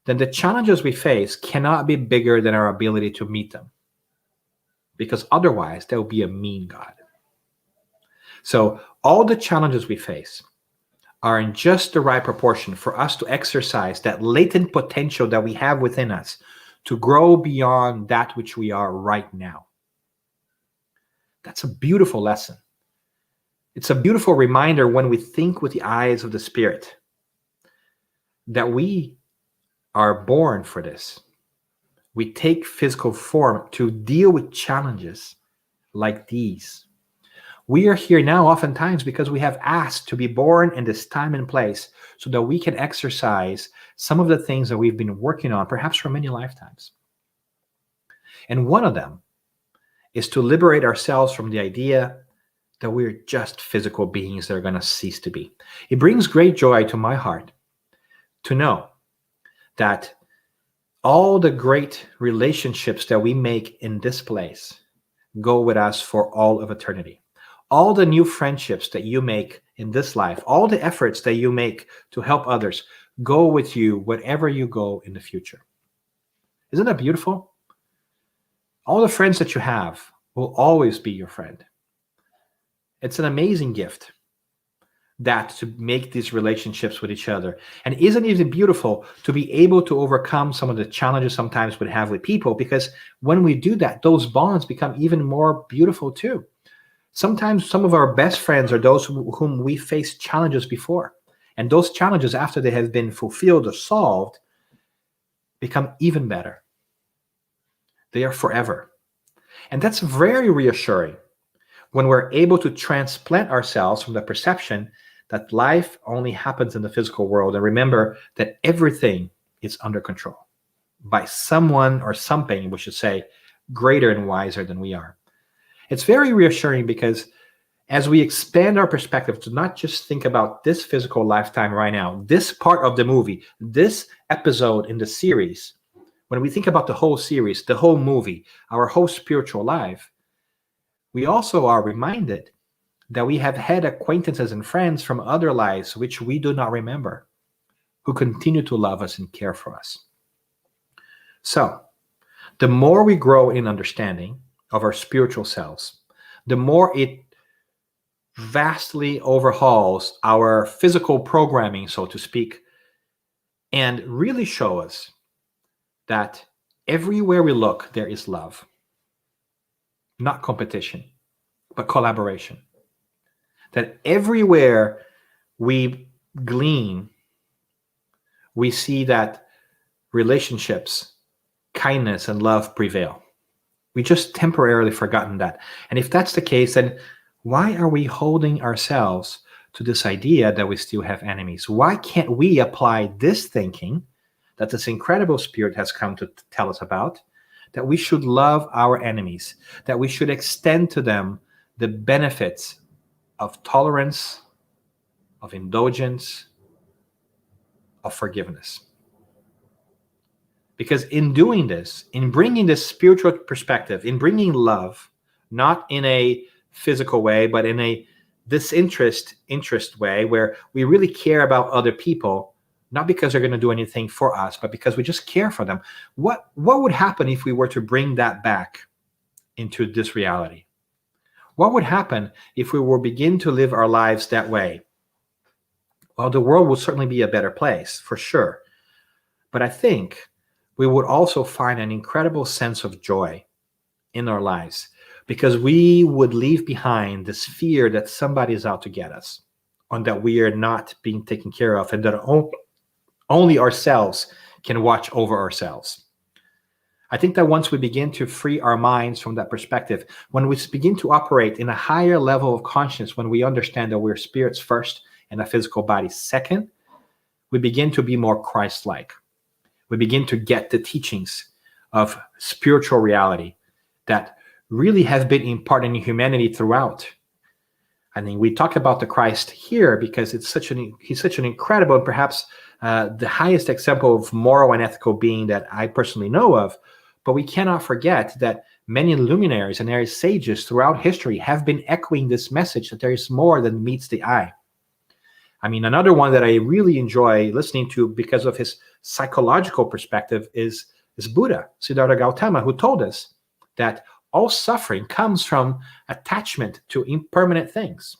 then the challenges we face cannot be bigger than our ability to meet them. Because otherwise, there will be a mean God. So all the challenges we face are in just the right proportion for us to exercise that latent potential that we have within us to grow beyond that which we are right now. That's a beautiful lesson. It's a beautiful reminder when we think with the eyes of the Spirit that we are born for this. We take physical form to deal with challenges like these. We are here now oftentimes because we have asked to be born in this time and place so that we can exercise some of the things that we've been working on, perhaps for many lifetimes. And one of them is to liberate ourselves from the idea that we're just physical beings that are going to cease to be. It brings great joy to my heart to know that all the great relationships that we make in this place go with us for all of eternity. All the new friendships that you make in this life, all the efforts that you make to help others, go with you wherever you go in the future. Isn't that beautiful? All the friends that you have will always be your friend. It's an amazing gift. that to make these relationships with each other. And isn't it beautiful to be able to overcome some of the challenges sometimes we have with people? Because when we do that, those bonds become even more beautiful too. Sometimes some of our best friends are those whom we faced challenges before. And those challenges, after they have been fulfilled or solved, become even better. They are forever. And that's very reassuring when we're able to transplant ourselves from the perception that life only happens in the physical world, and remember that everything is under control by someone or something, we should say, greater and wiser than we are. It's very reassuring because as we expand our perspective to not just think about this physical lifetime right now, this part of the movie, this episode in the series, when we think about the whole series, the whole movie, our whole spiritual life, we also are reminded that we have had acquaintances and friends from other lives which we do not remember, who continue to love us and care for us. So, the more we grow in understanding of our spiritual selves, the more it vastly overhauls our physical programming, so to speak, and really show us that everywhere we look, there is love. Not competition, but collaboration. That everywhere we glean, we see that relationships, kindness, and love prevail. We just temporarily forgotten that. And if that's the case, then why are we holding ourselves to this idea that we still have enemies? Why can't we apply this thinking that this incredible spirit has come to tell us about, that we should love our enemies, that we should extend to them the benefits of tolerance, of indulgence, of forgiveness? Because in doing this, in bringing this spiritual perspective, in bringing love, not in a physical way, but in a interest way, where we really care about other people, not because they're going to do anything for us, but because we just care for them. What would happen if we were to bring that back into this reality? What would happen if we were begin to live our lives that way? Well, the world would certainly be a better place, for sure. But I think we would also find an incredible sense of joy in our lives, because we would leave behind this fear that somebody is out to get us, or that we are not being taken care of, and that only ourselves can watch over ourselves. I think that once we begin to free our minds from that perspective, when we begin to operate in a higher level of consciousness, when we understand that we're spirits first and a physical body second, we begin to be more Christ-like. We begin to get the teachings of spiritual reality that really have been imparted in humanity throughout. I mean, we talk about the Christ here because he's such an incredible and perhaps the highest example of moral and ethical being that I personally know of. But we cannot forget that many luminaries and sages throughout history have been echoing this message that there is more than meets the eye. I mean, another one that I really enjoy listening to because of his psychological perspective is Buddha, Siddhartha Gautama, who told us that all suffering comes from attachment to impermanent things.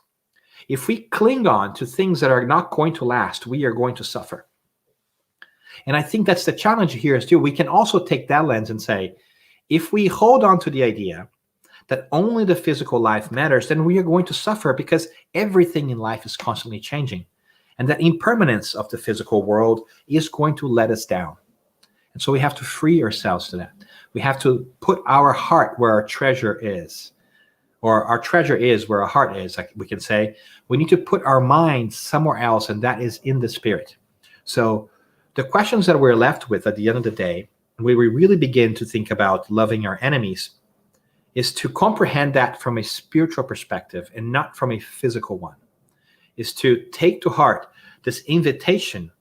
If we cling on to things that are not going to last, we are going to suffer. And I think that's the challenge here is too. We can also take that lens and say, if we hold on to the idea that only the physical life matters, then we are going to suffer because everything in life is constantly changing. And that impermanence of the physical world is going to let us down. And so we have to free ourselves to that. We have to put our heart where our treasure is, or our treasure is where our heart is, like we can say. We need to put our mind somewhere else, and that is in the spirit. So the questions that we're left with at the end of the day, when we really begin to think about loving our enemies, is to comprehend that from a spiritual perspective and not from a physical one, is to take to heart this invitation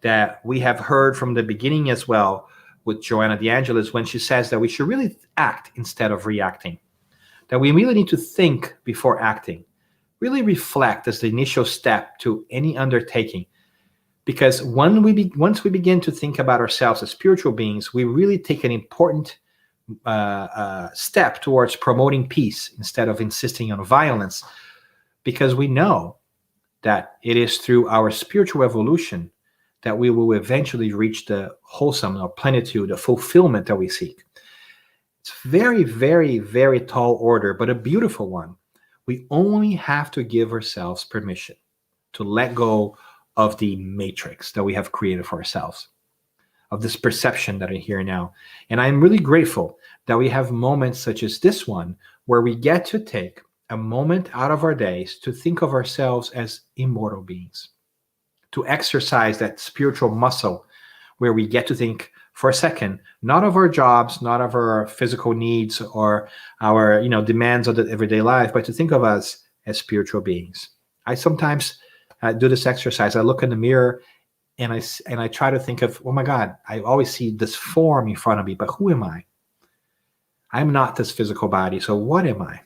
that we have heard from the beginning as well with Joanna de Angelis, when she says that we should really act instead of reacting, that we really need to think before acting, really reflect as the initial step to any undertaking. Because once we begin to think about ourselves as spiritual beings, we really take an important step towards promoting peace instead of insisting on violence, because we know that it is through our spiritual evolution that we will eventually reach the wholesome or plenitude, the fulfillment that we seek. It's very, very, very tall order, but a beautiful one. We only have to give ourselves permission to let go of the matrix that we have created for ourselves, of this perception that I hear now. And I'm really grateful that we have moments such as this one, where we get to take a moment out of our days to think of ourselves as immortal beings, to exercise that spiritual muscle where we get to think for a second, not of our jobs, not of our physical needs or our demands of the everyday life, but to think of us as spiritual beings. I sometimes do this exercise. I look in the mirror and I try to think of, oh my God, I always see this form in front of me, but who am I? I'm not this physical body, so what am I?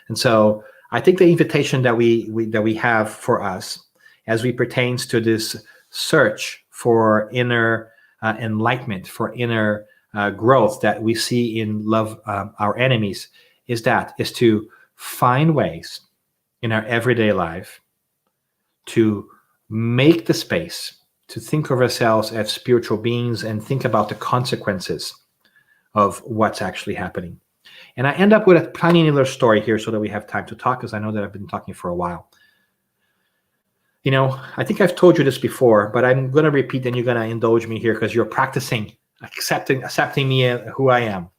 And so I think the invitation that we have for us as we pertains to this search for inner enlightenment, for inner growth that we see in love our enemies, is to find ways in our everyday life to make the space to think of ourselves as spiritual beings and think about the consequences of what's actually happening. And I end up with a tiny little story here so that we have time to talk, because I know that I've been talking for a while. I think I've told you this before, but I'm going to repeat and you're going to indulge me here because you're practicing accepting me who I am.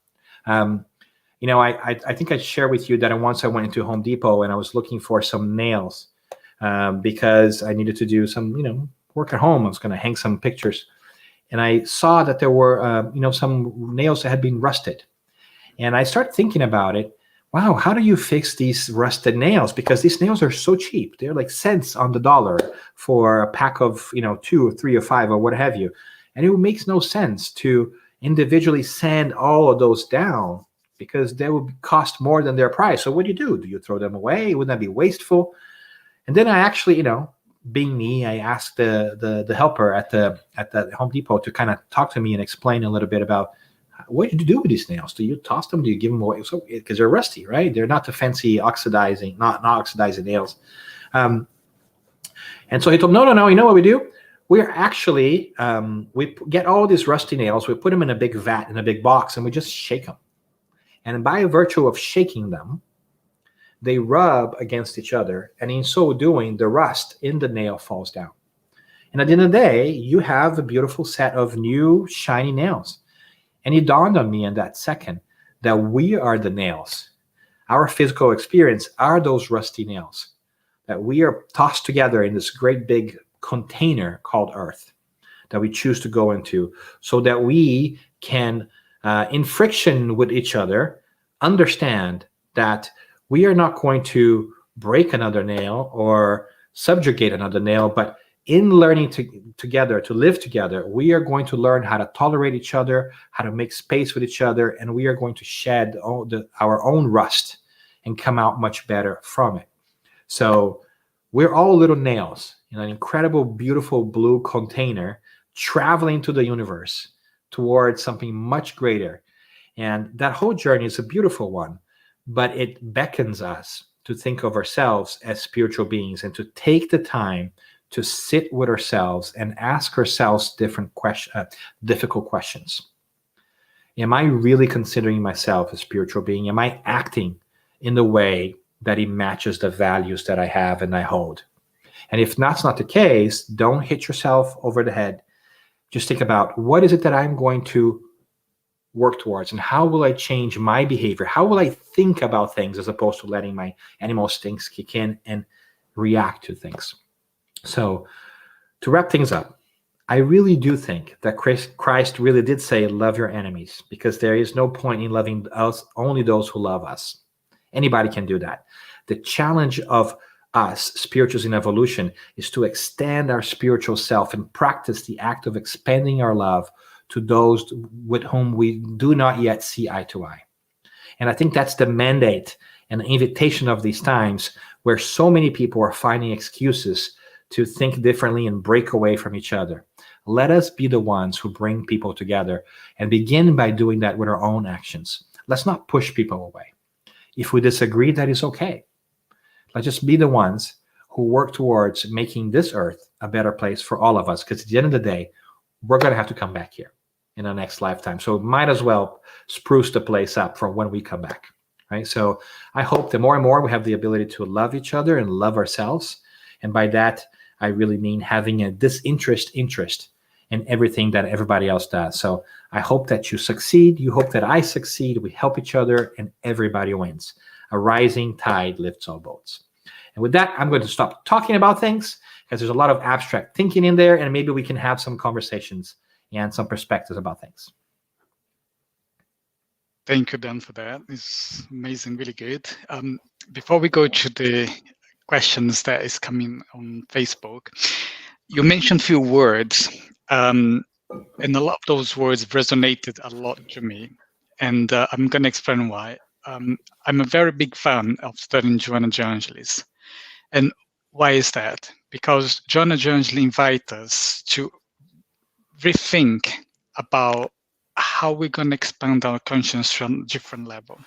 I think I shared with you that once I went into Home Depot and I was looking for some nails because I needed to do some, work at home. I was going to hang some pictures. And I saw that there were, some nails that had been rusted. And I started thinking about it. Wow, how do you fix these rusted nails? Because these nails are so cheap. They're like cents on the dollar for a pack of, 2 or 3 or 5 or what have you. And it makes no sense to individually sand all of those down because they would cost more than their price. So what do? Do you throw them away? Wouldn't that be wasteful? And then I actually, being me, I asked the helper at the Home Depot to kind of talk to me and explain a little bit about what do you do with these nails? Do you toss them? Do you give them away? So because they're rusty, right? They're not the fancy oxidizing, not oxidizing nails. And so he told me, no. You know what we do? We're actually we get all these rusty nails. We put them in a big vat in a big box, and we just shake them. And by virtue of shaking them, they rub against each other, and in so doing, the rust in the nail falls down. And at the end of the day, you have a beautiful set of new shiny nails. And it dawned on me in that second that we are the nails. Our physical experience are those rusty nails that we are tossed together in this great big container called Earth that we choose to go into so that we can, in friction with each other, understand that we are not going to break another nail or subjugate another nail, but in learning together, to live together, we are going to learn how to tolerate each other, how to make space with each other, and we are going to shed our own rust and come out much better from it. So we're all little nails in an incredible, beautiful blue container traveling to the universe towards something much greater. And that whole journey is a beautiful one, but it beckons us to think of ourselves as spiritual beings and to take the time to sit with ourselves and ask ourselves difficult questions. Am I really considering myself a spiritual being? Am I acting in the way that it matches the values that I have and I hold? And if that's not the case, don't hit yourself over the head. Just think about, what is it that I'm going to work towards, and how will I change my behavior? How will I think about things as opposed to letting my animal instincts kick in and react to things? So to wrap things up, I really do think that Christ really did say, love your enemies, because there is no point in loving us, only those who love us. Anybody can do that. The challenge of us, spirituals in evolution, is to extend our spiritual self and practice the act of expanding our love to those with whom we do not yet see eye to eye. And I think that's the mandate and the invitation of these times, where so many people are finding excuses to think differently and break away from each other. Let us be the ones who bring people together, and begin by doing that with our own actions. Let's not push people away. If we disagree, that is okay. Let's just be the ones who work towards making this earth a better place for all of us. Because at the end of the day, we're going to have to come back here in our next lifetime. So might as well spruce the place up for when we come back, right? So I hope that more and more we have the ability to love each other and love ourselves. And by that, I really mean having a disinterest interest in everything that everybody else does. So I hope that you succeed. You hope that I succeed. We help each other and everybody wins. A rising tide lifts all boats. And with that, I'm going to stop talking about things because there's a lot of abstract thinking in there, and maybe we can have some conversations and some perspectives about things. Thank you, Dan, for that. It's amazing, really good. Before we go to the questions that is coming on Facebook, you mentioned a few words, and a lot of those words resonated a lot to me. And I'm going to explain why. I'm a very big fan of studying Joanna Evangelis. And why is that? Because Joanna Evangelis invites us to rethink about how we're going to expand our conscience from a different level.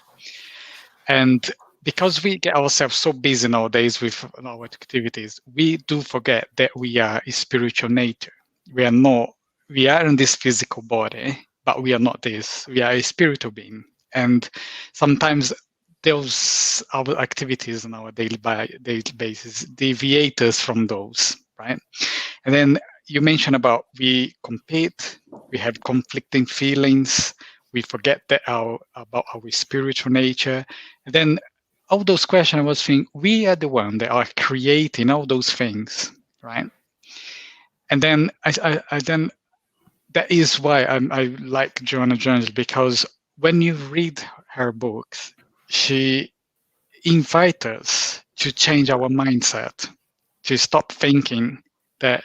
And because we get ourselves so busy nowadays with our activities, we do forget that we are a spiritual nature. We are in this physical body, but we are not this. We are a spiritual being. And sometimes those our activities on our daily basis deviate us from those, right? And then you mentioned about we compete, we have conflicting feelings, we forget that about our spiritual nature. And then all those questions, I was thinking, we are the one that are creating all those things, right? And then then that is why I like Joanna Evangelis, because when you read her books, she invites us to change our mindset, to stop thinking that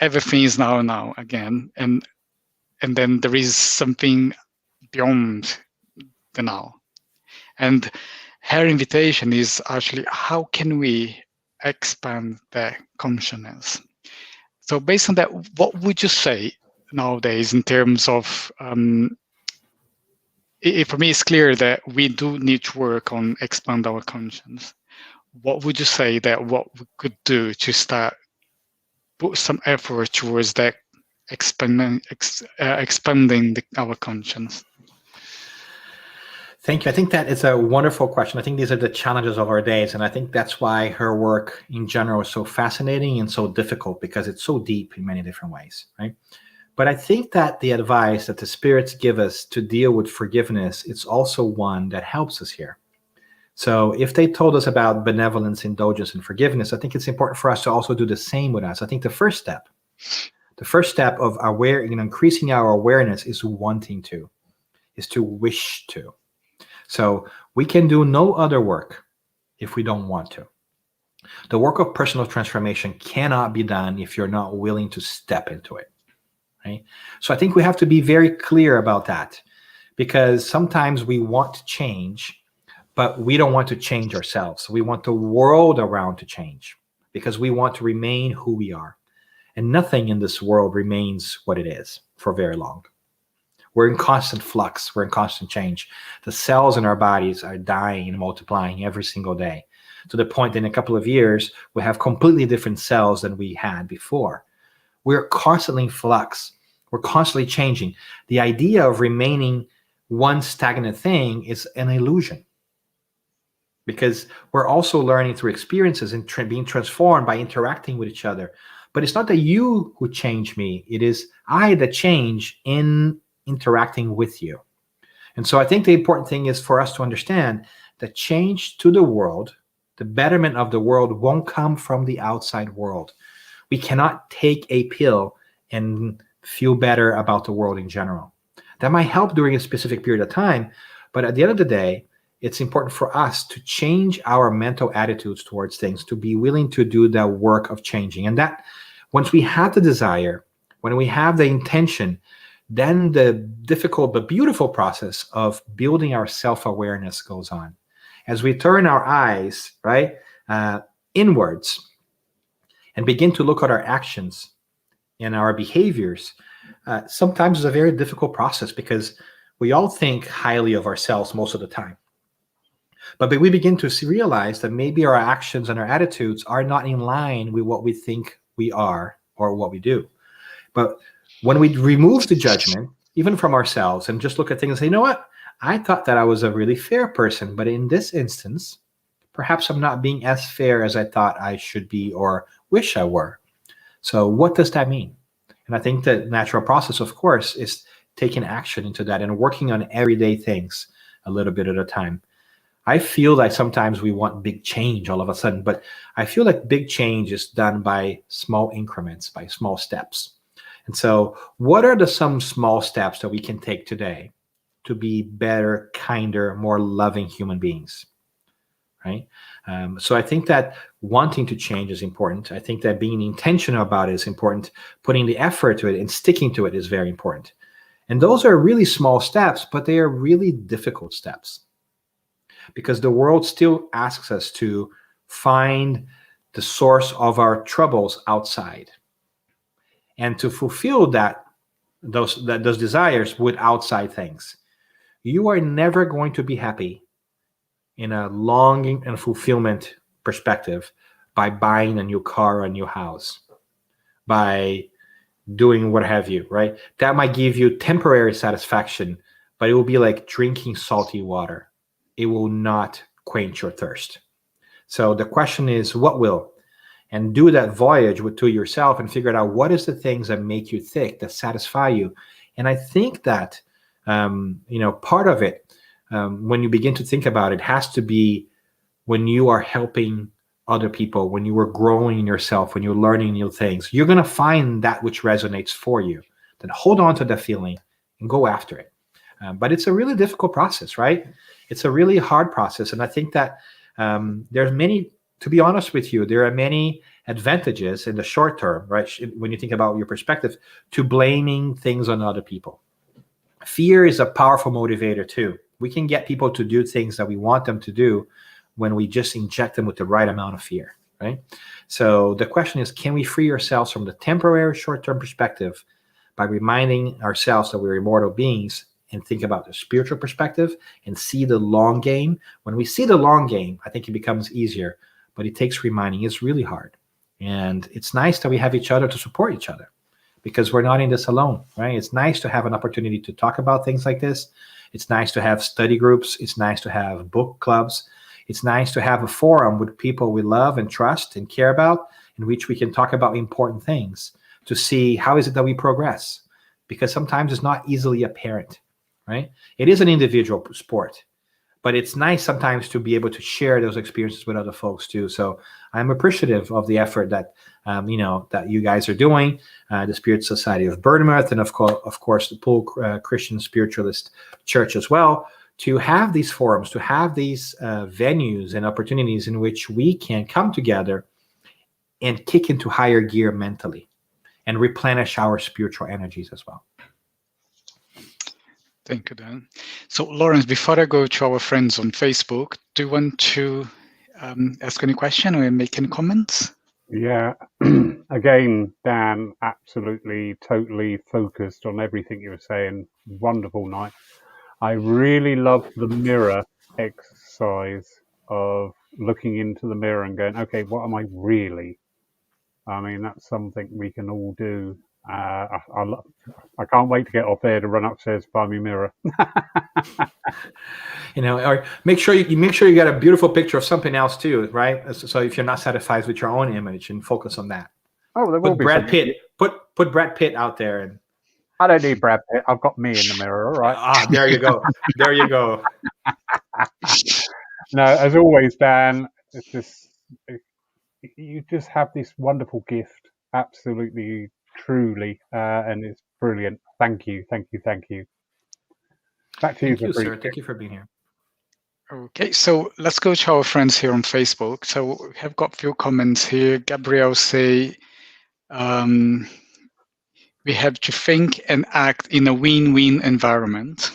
everything is now again, and then there is something beyond the now. And her invitation is actually, how can we expand that consciousness? So based on that, what would you say nowadays in terms of, for me, it's clear that we do need to work on expand our conscience. What would you say that what we could do to start put some effort towards that expanding our conscience? Thank you. I think that is a wonderful question. I think these are the challenges of our days. And I think that's why her work in general is so fascinating and so difficult, because it's so deep in many different ways, right? But I think that the advice that the spirits give us to deal with forgiveness, it's also one that helps us here. So if they told us about benevolence, indulgence, and forgiveness, I think it's important for us to also do the same with us. I think the first step of increasing our awareness is wanting to, is to wish to. So we can do no other work if we don't want to. The work of personal transformation cannot be done if you're not willing to step into it, right? So I think we have to be very clear about that, because sometimes we want to change, but we don't want to change ourselves. We want the world around to change because we want to remain who we are. And nothing in this world remains what it is for very long. We're in constant flux. We're in constant change. The cells in our bodies are dying and multiplying every single day, to the point that in a couple of years, we have completely different cells than we had before. We're constantly in flux. We're constantly changing. The idea of remaining one stagnant thing is an illusion, because we're also learning through experiences and being transformed by interacting with each other. But it's not that you who change me. It is I that change in interacting with you. And so I think the important thing is for us to understand that change to the world, the betterment of the world, won't come from the outside world. We cannot take a pill and feel better about the world in general. That might help during a specific period of time, but at the end of the day, it's important for us to change our mental attitudes towards things, to be willing to do the work of changing. And that once we have the desire, when we have the intention, then the difficult but beautiful process of building our self-awareness goes on. As we turn our eyes, right, inwards and begin to look at our actions and our behaviors, sometimes it's a very difficult process because we all think highly of ourselves most of the time. But we begin to realize that maybe our actions and our attitudes are not in line with what we think we are or what we do. But when we remove the judgment, even from ourselves, and just look at things and say, you know what? I thought that I was a really fair person, but in this instance, perhaps I'm not being as fair as I thought I should be or wish I were. So what does that mean? And I think the natural process, of course, is taking action into that and working on everyday things a little bit at a time. I feel like sometimes we want big change all of a sudden, but I feel like big change is done by small increments, by small steps. And so what are some small steps that we can take today to be better, kinder, more loving human beings, right? So I think that wanting to change is important. I think that being intentional about it is important. Putting the effort to it and sticking to it is very important. And those are really small steps, but they are really difficult steps, because the world still asks us to find the source of our troubles outside and to fulfill those desires with outside things. You are never going to be happy in a longing and fulfillment perspective by buying a new car or a new house, by doing what have you, right? That might give you temporary satisfaction, but it will be like drinking salty water. It will not quench your thirst. So the question is, what will? And do that voyage to yourself and figure out what is the things that make you tick, that satisfy you. And I think that, part of it, when you begin to think about it, has to be when you are helping other people, when you are growing in yourself, when you're learning new things. You're going to find that which resonates for you. Then hold on to that feeling and go after it. But it's a really difficult process, right? It's a really hard process. And I think that there's many, to be honest with you, there are many advantages in the short term, right? When you think about your perspective, to blaming things on other people. Fear is a powerful motivator too. We can get people to do things that we want them to do when we just inject them with the right amount of fear, right? So the question is, can we free ourselves from the temporary short-term perspective by reminding ourselves that we're immortal beings and think about the spiritual perspective and see the long game? When we see the long game, I think it becomes easier, but it takes reminding. It's really hard. And it's nice that we have each other to support each other, because we're not in this alone, right? It's nice to have an opportunity to talk about things like this. It's nice to have study groups. It's nice to have book clubs. It's nice to have a forum with people we love and trust and care about, in which we can talk about important things to see how is it that we progress, because sometimes it's not easily apparent, right? It is an individual sport, but it's nice sometimes to be able to share those experiences with other folks too. So I'm appreciative of the effort that that you guys are doing, the Spirit Society of Bournemouth, and of course the Poole Christian Spiritualist Church as well, to have these forums, to have these venues and opportunities in which we can come together and kick into higher gear mentally and replenish our spiritual energies as well. Thank you, Dan. So, Lawrence, before I go to our friends on Facebook, do you want to ask any question or make any comments? Yeah. Again, Dan, absolutely, totally focused on everything you were saying. Wonderful night. I really love the mirror exercise of looking into the mirror and going, okay, what am I really? I mean, that's something we can all do. I can't wait to get off there to run upstairs, buy me a mirror. Or make sure you got a beautiful picture of something else too, right? So if you're not satisfied with your own image, and focus on that. Oh, there will be Brad Pitt. Put Brad Pitt out there, and I don't need Brad Pitt. I've got me in the mirror, all right? there you go. There you go. No, as always, Dan, it's just you just have this wonderful gift, absolutely, truly, and it's brilliant. Thank you, thank you, thank you. Back to you, Thank you, sir. Fabrizio. Thank you for being here. Okay, so let's go to our friends here on Facebook. So we have got a few comments here. Gabrielle say, we have to think and act in a win-win environment.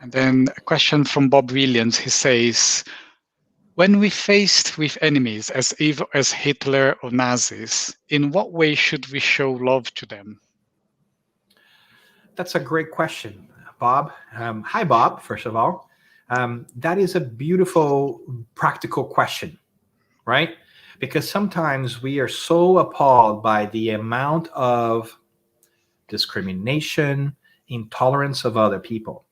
And then a question from Bob Williams. He says, when we faced with enemies as evil as Hitler or Nazis, in what way should we show love to them? That's a great question, Bob. Hi, Bob, first of all. That is a beautiful, practical question, right? Because sometimes we are so appalled by the amount of discrimination, intolerance of other people.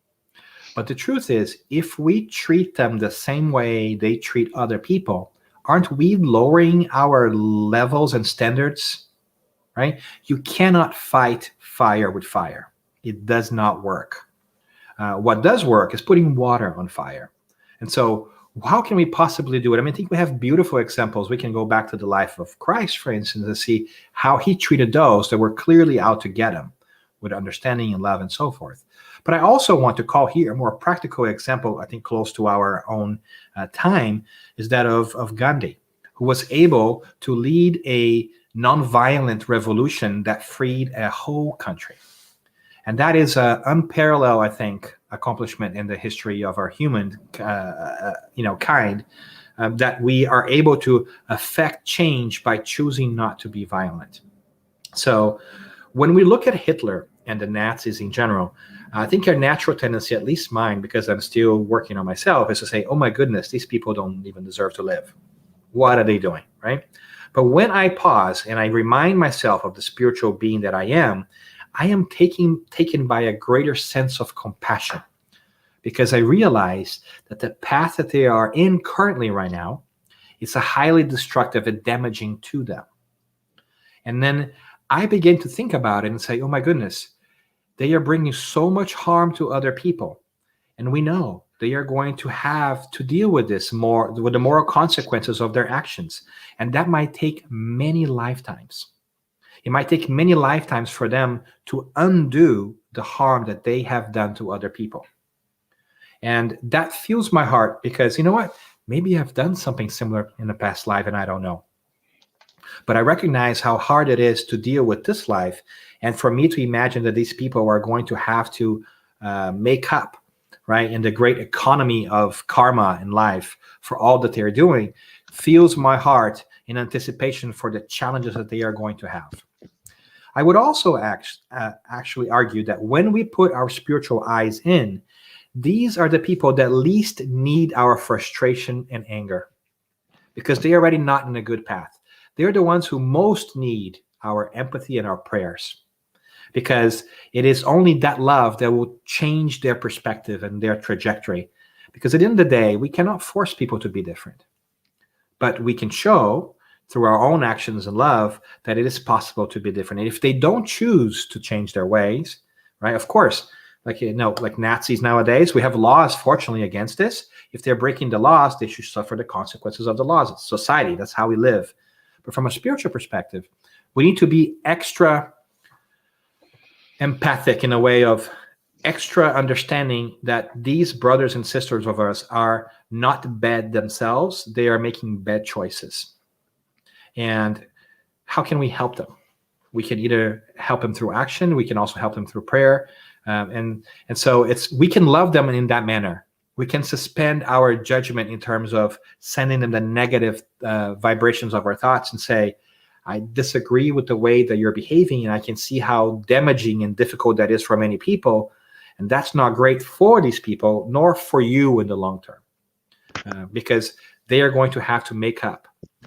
But the truth is, if we treat them the same way they treat other people, aren't we lowering our levels and standards, right? You cannot fight fire with fire. It does not work. What does work is putting water on fire. And so how can we possibly do it? I mean, I think we have beautiful examples. We can go back to the life of Christ, for instance, and see how he treated those that were clearly out to get him with understanding and love and so forth. But I also want to call here a more practical example, I think close to our own time, is that of Gandhi, who was able to lead a nonviolent revolution that freed a whole country. And that is an unparalleled, I think, accomplishment in the history of our human kind, that we are able to affect change by choosing not to be violent. So when we look at Hitler and the Nazis in general, I think our natural tendency, at least mine, because I'm still working on myself, is to say, oh my goodness, these people don't even deserve to live. What are they doing, right? But when I pause and I remind myself of the spiritual being that I am taken by a greater sense of compassion, because I realize that the path that they are in currently right now is a highly destructive and damaging to them. And then I begin to think about it and say, oh my goodness, they are bringing so much harm to other people. And we know they are going to have to deal with this more, with the moral consequences of their actions. And that might take many lifetimes. It might take many lifetimes for them to undo the harm that they have done to other people. And that fuels my heart because, you know what? Maybe I've done something similar in the past life and I don't know. But I recognize how hard it is to deal with this life. And for me to imagine that these people are going to have to make up, right, in the great economy of karma in life for all that they're doing, fills my heart in anticipation for the challenges that they are going to have. I would also actually argue that when we put our spiritual eyes in, these are the people that least need our frustration and anger because they're already not in a good path. They're the ones who most need our empathy and our prayers because it is only that love that will change their perspective and their trajectory. Because at the end of the day, we cannot force people to be different, but we can show through our own actions and love that it is possible to be different. And if they don't choose to change their ways, right, of course, like Nazis nowadays, we have laws, fortunately, against this. If they're breaking the laws, they should suffer the consequences of the laws. It's society. That's how we live. But from a spiritual perspective, we need to be extra empathic in a way of extra understanding that these brothers and sisters of ours are not bad themselves. They are making bad choices. And how can we help them? We can either help them through action. We can also help them through prayer. And so we can love them in that manner. We can suspend our judgment in terms of sending them the negative vibrations of our thoughts and say, I disagree with the way that you're behaving, and I can see how damaging and difficult that is for many people. And that's not great for these people, nor for you in the long term, because they are going to have to make up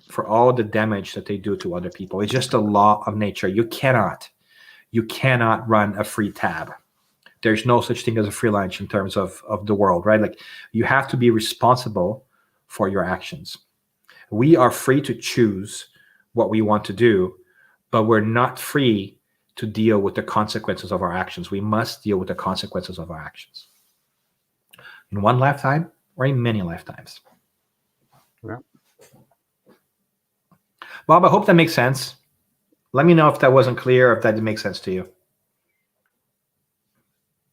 for all the damage that they do to other people. It's just a law of nature. You cannot run a free tab. There's no such thing as a free lunch in terms of the world, right? Like you have to be responsible for your actions. We are free to choose what we want to do, but we're not free to deal with the consequences of our actions. We must deal with the consequences of our actions in one lifetime or in many lifetimes. Yeah. Bob, I hope that makes sense. Let me know if that wasn't clear or if that didn't make sense to you.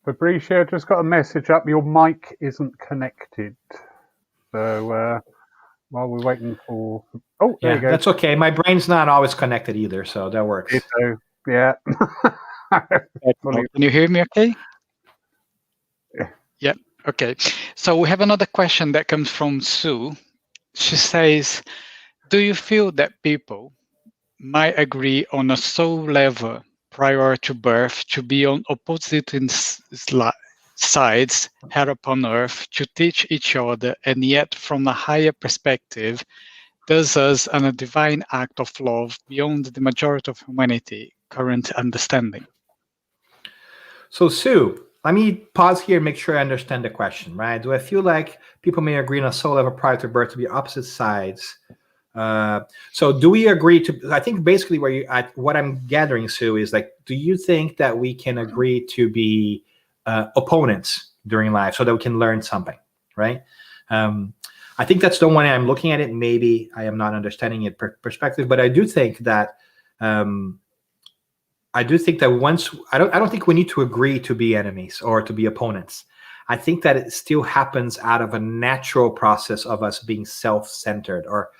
Fabricio just got a message up. Your mic isn't connected. So while we're waiting for... Oh, there you go. That's okay. My brain's not always connected either, so that works. So, yeah. Can you hear me okay? Yeah. Okay. So we have another question that comes from Sue. She says, do you feel that people might agree on a soul level prior to birth to be on opposite sides here upon earth to teach each other, and yet from a higher perspective does us a divine act of love beyond the majority of humanity current understanding. So, Sue, let me pause here and make sure I understand the question, right? Do I feel like people may agree on a soul level prior to birth to be opposite sides? So do we agree to, I think basically what I'm gathering, Sue, is like, do you think that we can agree to be opponents during life so that we can learn something, right? I think that's the one I'm looking at it. Maybe I am not understanding it perspective, but I do think that once I don't think we need to agree to be enemies or to be opponents. I think that it still happens out of a natural process of us being self-centered, or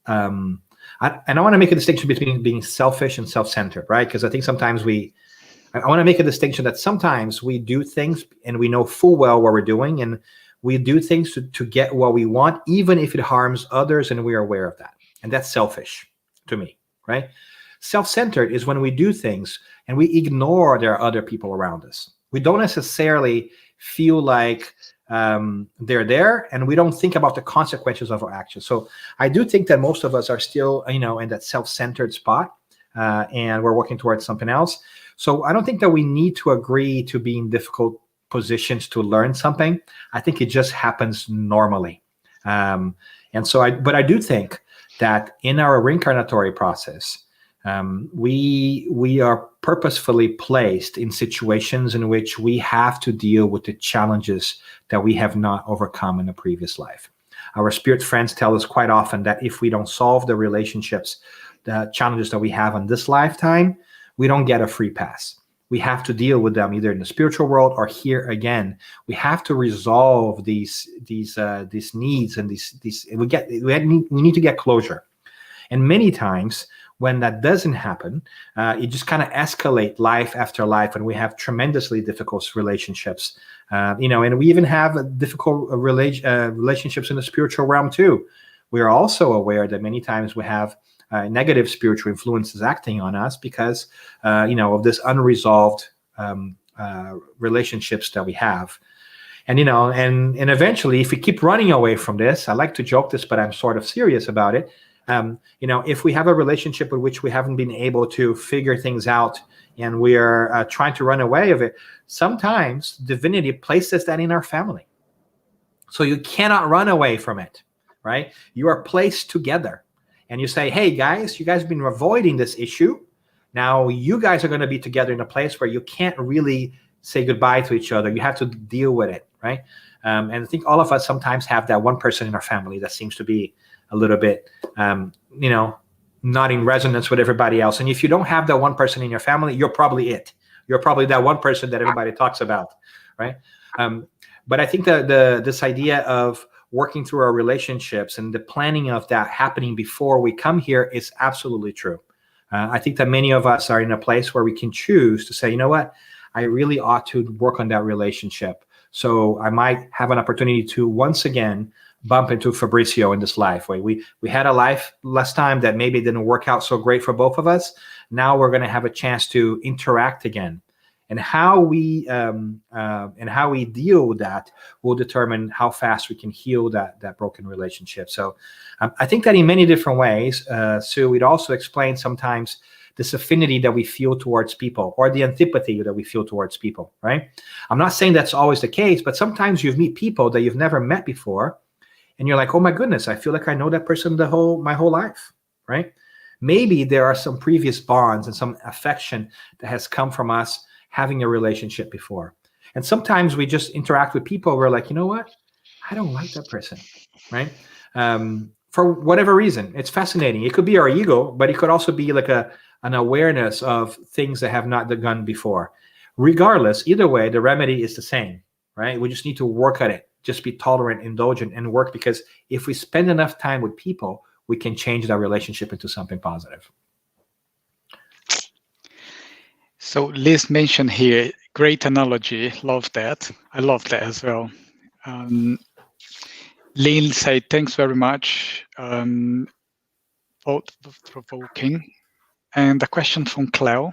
and I want to make a distinction between being selfish and self-centered, right? Because I think sometimes I want to make a distinction that sometimes we do things and we know full well what we're doing, and we do things to get what we want, even if it harms others, and we are aware of that. And that's selfish to me, right? Self-centered is when we do things and we ignore there are other people around us. We don't necessarily feel like they're there, and we don't think about the consequences of our actions. So I do think that most of us are still, in that self-centered spot, and we're working towards something else. So I don't think that we need to agree to be in difficult positions to learn something. I think it just happens normally. But I do think that in our reincarnatory process, we are purposefully placed in situations in which we have to deal with the challenges that we have not overcome in a previous life. Our spirit friends tell us quite often that if we don't solve the relationships, the challenges that we have in this lifetime, we don't get a free pass. We have to deal with them either in the spiritual world or here again. We have to resolve these needs and these. We need to get closure. And many times, when that doesn't happen, it just kind of escalate life after life, and we have tremendously difficult relationships. And we even have difficult relationships in the spiritual realm too. We are also aware that many times we have negative spiritual influences acting on us because, of this unresolved relationships that we have. And eventually, if we keep running away from this, I like to joke this, but I'm sort of serious about it. If we have a relationship with which we haven't been able to figure things out, and we are trying to run away of it, sometimes divinity places that in our family. So you cannot run away from it, right? You are placed together. And you say, hey, guys, you guys have been avoiding this issue. Now you guys are going to be together in a place where you can't really say goodbye to each other. You have to deal with it, right? And I think all of us sometimes have that one person in our family that seems to be a little bit, not in resonance with everybody else. And if you don't have that one person in your family, you're probably it. You're probably that one person that everybody talks about, right? But I think that this idea of working through our relationships and the planning of that happening before we come here is absolutely true. I think that many of us are in a place where we can choose to say, you know what, I really ought to work on that relationship. So I might have an opportunity to once again bump into Fabrizio in this life. We had a life last time that maybe didn't work out so great for both of us. Now we're going to have a chance to interact again. And how we deal with that will determine how fast we can heal that broken relationship. So I think that in many different ways, Sue, we'd also explain sometimes this affinity that we feel towards people, or the antipathy that we feel towards people, right? I'm not saying that's always the case, but sometimes you meet people that you've never met before, and you're like, oh my goodness, I feel like I know that person my whole life, right? Maybe there are some previous bonds and some affection that has come from us having a relationship before. And sometimes we just interact with people. We're like, you know what? I don't like that person, right? For whatever reason. It's fascinating. It could be our ego, but it could also be like an awareness of things that have not begun before. Regardless, either way, the remedy is the same, right? We just need to work at it. Just be tolerant, indulgent, and work, because if we spend enough time with people, we can change that relationship into something positive. So Liz mentioned here, great analogy. Love that. I love that as well. Lynn said, thanks very much. Thought-provoking. And a question from Cleo.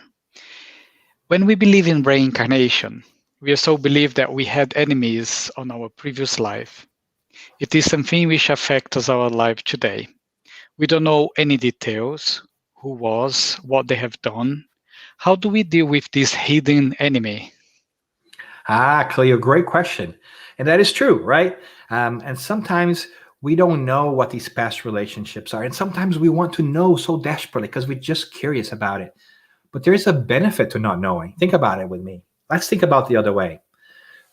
When we believe in reincarnation, We also believe that we had enemies on our previous life. It is something which affects our life today. We don't know any details, who was, what they have done. How do we deal with this hidden enemy? Cleo, great question. And that is true, right? And sometimes we don't know what these past relationships are. And sometimes we want to know so desperately because we're just curious about it. But there is a benefit to not knowing. Think about it with me. Let's think about the other way.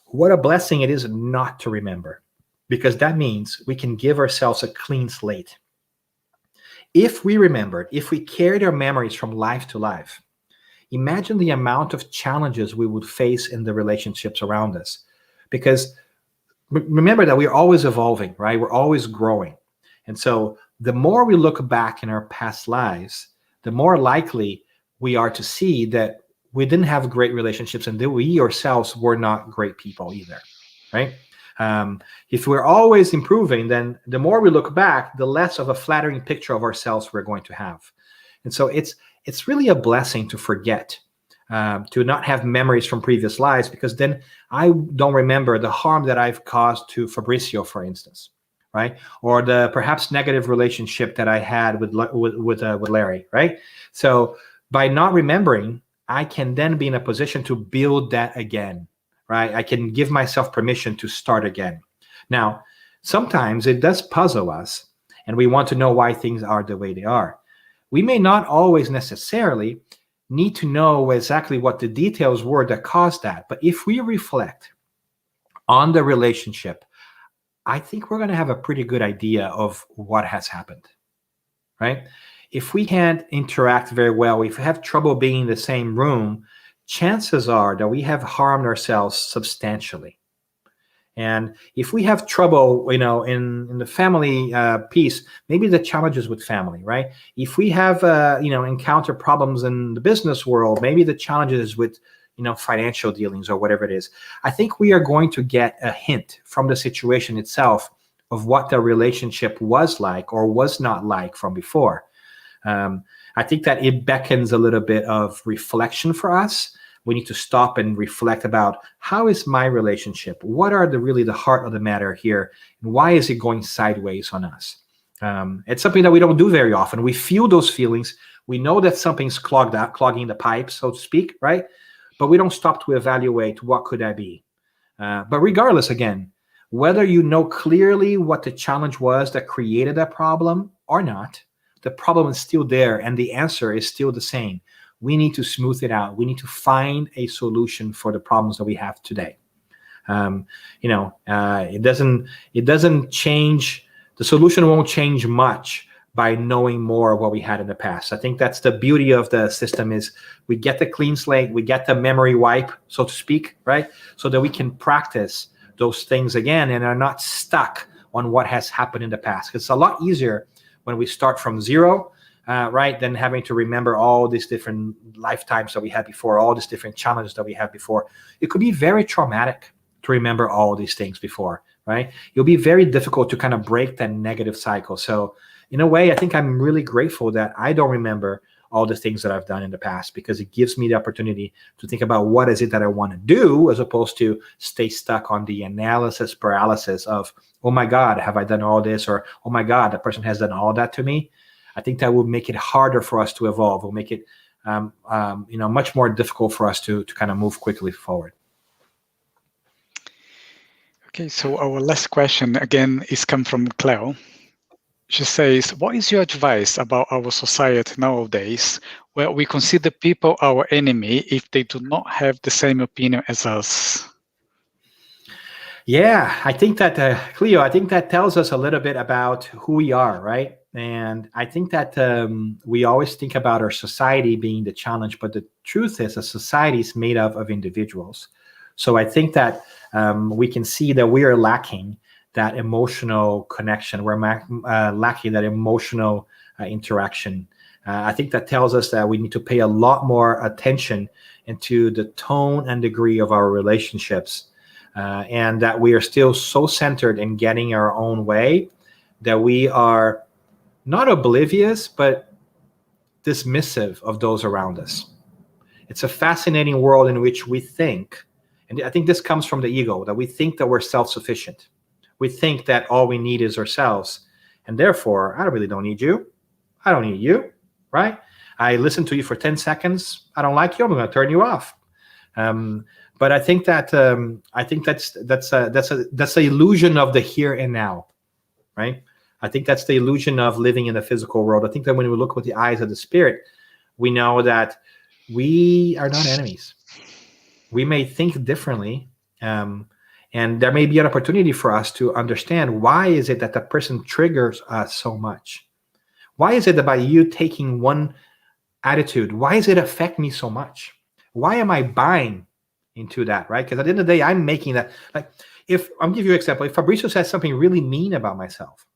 What a blessing it is not to remember, because that means we can give ourselves a clean slate. If we remembered, if we carried our memories from life to life, imagine the amount of challenges we would face in the relationships around us. Because remember that we're always evolving, right? We're always growing. And so the more we look back in our past lives, the more likely we are to see that we didn't have great relationships and that we ourselves were not great people either, right? If we're always improving, then the more we look back, the less of a flattering picture of ourselves we're going to have. And so it's really a blessing to forget, to not have memories from previous lives, because then I don't remember the harm that I've caused to Fabrizio, for instance, right? Or the perhaps negative relationship that I had with Larry, right? So by not remembering, I can then be in a position to build that again, right? I can give myself permission to start again. Now, sometimes it does puzzle us, and we want to know why things are the way they are. We may not always necessarily need to know exactly what the details were that caused that. But if we reflect on the relationship, I think we're going to have a pretty good idea of what has happened, right? If we can't interact very well, if we have trouble being in the same room, chances are that we have harmed ourselves substantially. And if we have trouble, in the family piece, maybe the challenges with family, right? If we have, encounter problems in the business world, maybe the challenges with, financial dealings or whatever it is. I think we are going to get a hint from the situation itself of what the relationship was like or was not like from before. I think that it beckons a little bit of reflection for us. We need to stop and reflect about how is my relationship? What are really the heart of the matter here? And why is it going sideways on us? It's something that we don't do very often. We feel those feelings. We know that something's clogging the pipe, so to speak, right? But we don't stop to evaluate what could that be. But regardless, again, whether you know clearly what the challenge was that created that problem or not, the problem is still there and the answer is still the same. We need to smooth it out. We need to find a solution for the problems that we have today. It doesn't change. The solution won't change much by knowing more of what we had in the past. I think that's the beauty of the system is we get the clean slate, we get the memory wipe, so to speak, right? So that we can practice those things again and are not stuck on what has happened in the past. It's a lot easier when we start from zero, right, than having to remember all these different lifetimes that we had before, all these different challenges that we had before. It could be very traumatic to remember all these things before, right? It'll be very difficult to kind of break that negative cycle. So in a way, I think I'm really grateful that I don't remember all the things that I've done in the past, because it gives me the opportunity to think about what is it that I want to do, as opposed to stay stuck on the analysis paralysis of, oh my God, have I done all this? Or, oh my God, that person has done all that to me. I think that will make it harder for us to evolve. Will make it, much more difficult for us to kind of move quickly forward. Okay, so our last question again is come from Cleo. She says, what is your advice about our society nowadays, where we consider people our enemy if they do not have the same opinion as us? Yeah, I think that, Cleo, I think that tells us a little bit about who we are, right? And I think that we always think about our society being the challenge, but the truth is a society is made up of individuals. So I think that we can see that we are lacking that emotional connection. We're lacking that emotional interaction. I think that tells us that we need to pay a lot more attention into the tone and degree of our relationships, and that we are still so centered in getting our own way that we are not oblivious, but dismissive of those around us. It's a fascinating world in which we think And I think this comes from the ego, that we think that we're self-sufficient. We think that all we need is ourselves. And therefore, I really don't need you. I don't need you, right? I listen to you for 10 seconds. I don't like you. I'm going to turn you off. But I think that that's the illusion of the here and now, right? I think that's the illusion of living in the physical world. I think that when we look with the eyes of the spirit, we know that we are not enemies. We may think differently, and there may be an opportunity for us to understand why is it that the person triggers us so much. Why is it that by you taking one attitude, why does it affect me so much? Why am I buying into that, right? Because at the end of the day, I'm making that, like, if I'm give you an example, if Fabrizio says something really mean about myself,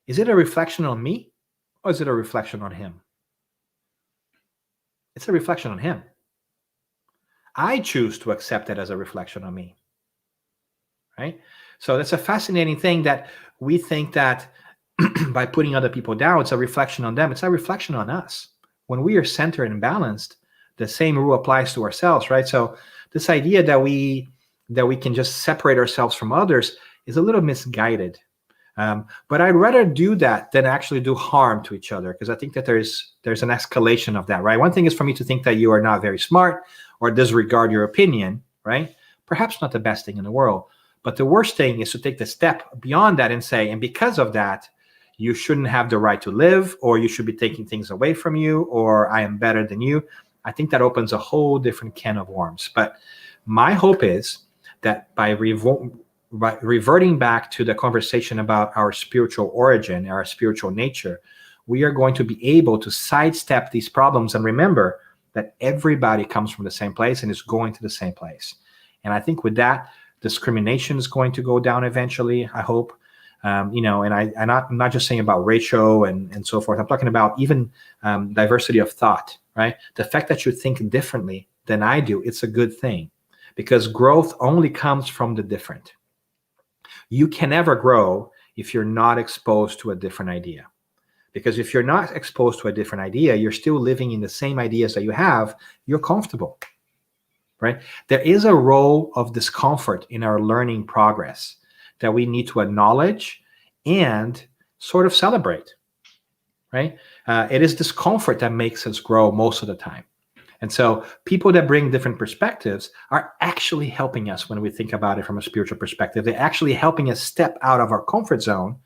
is it a reflection on me or is it a reflection on him? It's a reflection on him. I choose to accept it as a reflection on me, right? So that's a fascinating thing, that we think that by putting other people down, it's a reflection on them. It's a reflection on us. When we are centered and balanced, the same rule applies to ourselves, right? So this idea that we can just separate ourselves from others is a little misguided. But I'd rather do that than actually do harm to each other, because I think that there's an escalation of that, right? One thing is for me to think that you are not very smart or disregard your opinion, right? Perhaps not the best thing in the world. But the worst thing is to take the step beyond that and say, and because of that, you shouldn't have the right to live, or you should be taking things away from you, or I am better than you. I think that opens a whole different can of worms. But my hope is that by reverting back to the conversation about our spiritual origin, our spiritual nature, we are going to be able to sidestep these problems and remember that everybody comes from the same place and is going to the same place. And I think with that, discrimination is going to go down eventually, I hope. And I'm not just saying about ratio and so forth. I'm talking about even diversity of thought, right? The fact that you think differently than I do, it's a good thing, because growth only comes from the different. You can never grow if you're not exposed to a different idea. Because if you're not exposed to a different idea, you're still living in the same ideas that you have, you're comfortable, right? There is a role of discomfort in our learning progress that we need to acknowledge and sort of celebrate, right? It is discomfort that makes us grow most of the time. And so people that bring different perspectives are actually helping us when we think about it from a spiritual perspective. They're actually helping us step out of our comfort zone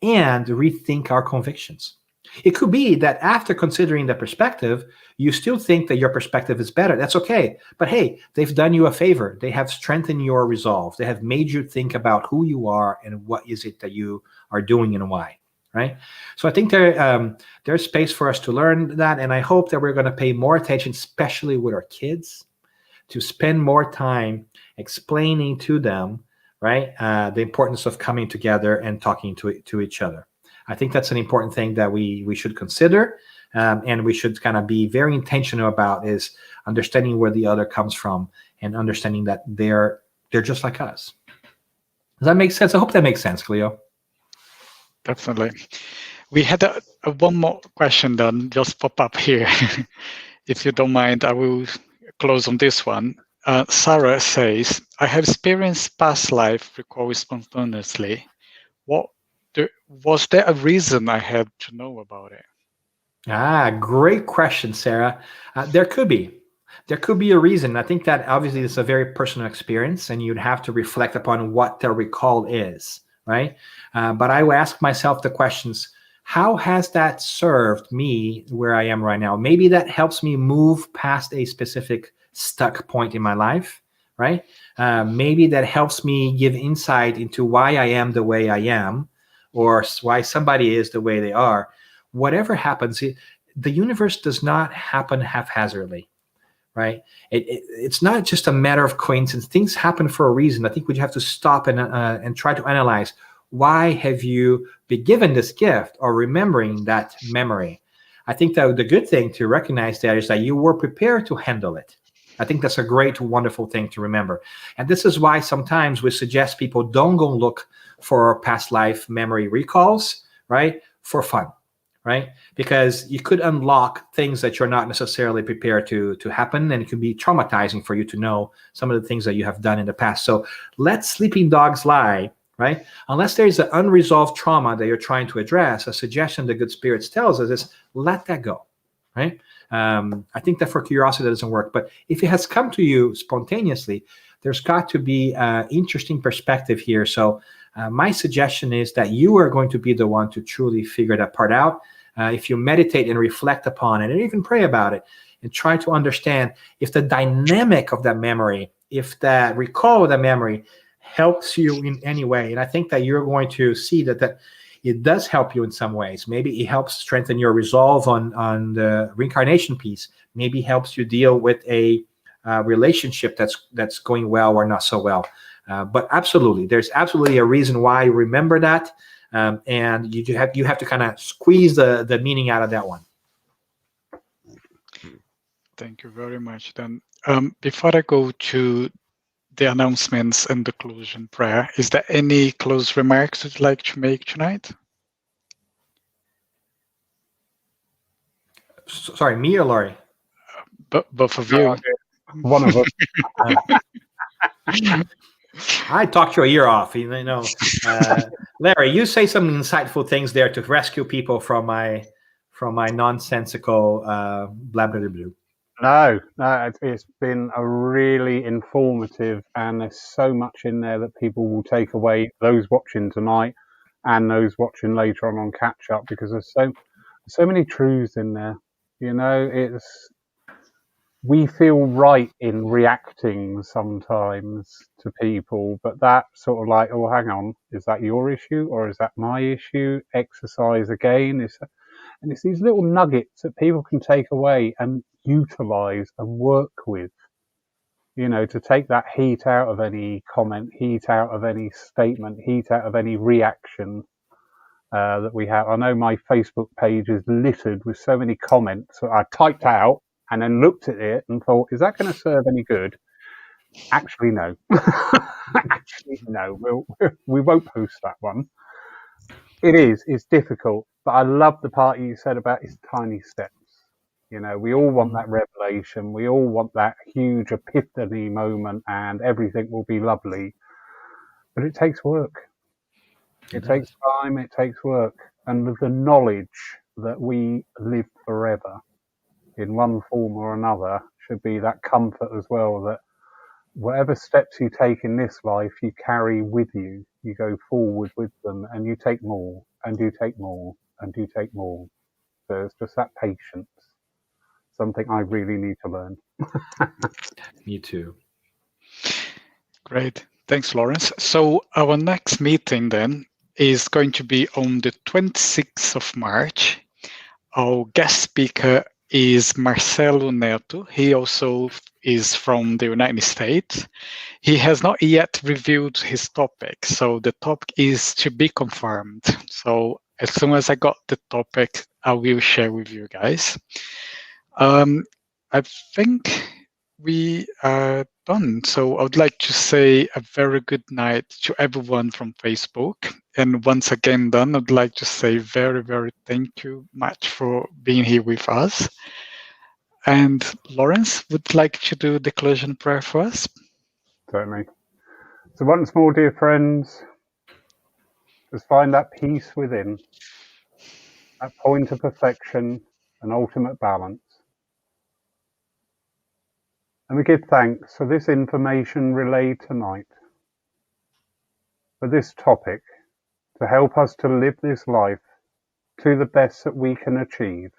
and rethink our convictions. It could be that after considering the perspective, you still think that your perspective is better. That's okay. But hey, they've done you a favor. They have strengthened your resolve. They have made you think about who you are and what is it that you are doing and why, right? So I think there's space for us to learn that. And I hope that we're going to pay more attention, especially with our kids, to spend more time explaining to them, right, the importance of coming together and talking to each other. I think that's an important thing that we should consider, and we should kind of be very intentional about, is understanding where the other comes from and understanding that they're just like us. Does that make sense? I hope that makes sense, Cleo. Definitely. We had one more question then just pop up here. If you don't mind, I will close on this one. Sarah says, I have experienced past life recall spontaneously. Was there a reason I had to know about it? Great question, Sarah. There could be. There could be a reason. I think that obviously it's a very personal experience, and you'd have to reflect upon what the recall is, right? But I would ask myself the questions, how has that served me where I am right now? Maybe that helps me move past a specific stuck point in my life, right? Maybe that helps me give insight into why I am the way I am, or why somebody is the way they are. Whatever happens, the universe does not happen haphazardly, right? It's not just a matter of coincidence. Things happen for a reason. I think we have to stop and try to analyze, why have you been given this gift, or remembering that memory? I think that the good thing to recognize that is that you were prepared to handle it. I think that's a great, wonderful thing to remember. And this is why sometimes we suggest people don't go look for past life memory recalls, right? For fun, right? Because you could unlock things that you're not necessarily prepared to happen, and it could be traumatizing for you to know some of the things that you have done in the past. So let sleeping dogs lie, right? Unless there's an unresolved trauma that you're trying to address, a suggestion the good spirits tells us is let that go, right? I think that for curiosity that doesn't work, but if it has come to you spontaneously, there's got to be an interesting perspective here. So my suggestion is that you are going to be the one to truly figure that part out. If you meditate and reflect upon it and even pray about it and try to understand if the dynamic of that memory, if that recall of that memory helps you in any way. And I think that you're going to see that it does help you in some ways. Maybe it helps strengthen your resolve on the reincarnation piece. Maybe helps you deal with a relationship that's going well or not so well. But absolutely, there's absolutely a reason why you remember that. And you have to kind of squeeze the meaning out of that one. Thank you very much. Then, before I go to the announcements and the closing prayer, is there any close remarks you'd like to make tonight? Sorry, me or Laurie? Both of you. One of us. I talked your ear off. You know, Larry, you say some insightful things there to rescue people from my nonsensical blah blah blah. No, it's been a really informative, and there's so much in there that people will take away, those watching tonight and those watching later on catch up, because there's so many truths in there. You know, we feel right in reacting sometimes to people, but that sort of like, oh, hang on, is that your issue or is that my issue? Exercise again. And it's these little nuggets that people can take away and utilize and work with, you know, to take that heat out of any comment, heat out of any statement, heat out of any reaction that we have. I know my Facebook page is littered with so many comments that I typed out and then looked at it and thought, is that going to serve any good? Actually, no. Actually, no. We won't post that one. It's difficult, but I love the part you said about his tiny steps. You know, we all want that revelation. We all want that huge epiphany moment and everything will be lovely. But it takes work. It takes time. It takes work. And the knowledge that we live forever in one form or another should be that comfort as well, that whatever steps you take in this life, you carry with you. You go forward with them and you take more and you take more and you take more. So it's just that patience, something I really need to learn. Me too. Great. Thanks, Lawrence. So our next meeting then is going to be on the 26th of March. Our guest speaker is Marcelo Neto. He also is from the United States. He has not yet revealed his topic, so the topic is to be confirmed. So as soon as I got the topic, I will share with you guys. I think we are done. So I would like to say a very good night to everyone from Facebook. And once again done, I'd like to say very, very thank you much for being here with us. And Lawrence would like to do the closing prayer for us. Certainly. So once more, dear friends, just find that peace within, that point of perfection and ultimate balance. And we give thanks for this information relayed tonight, for this topic, to help us to live this life to the best that we can achieve,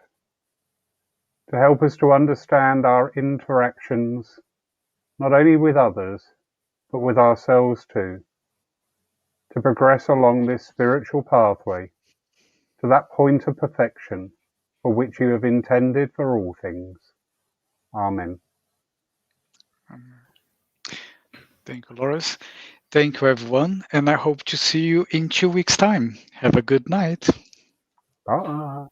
to help us to understand our interactions, not only with others, but with ourselves too, to progress along this spiritual pathway to that point of perfection for which you have intended for all things. Amen. Thank you, Lawrence. Thank you, everyone. And I hope to see you in 2 weeks' time. Have a good night. Bye.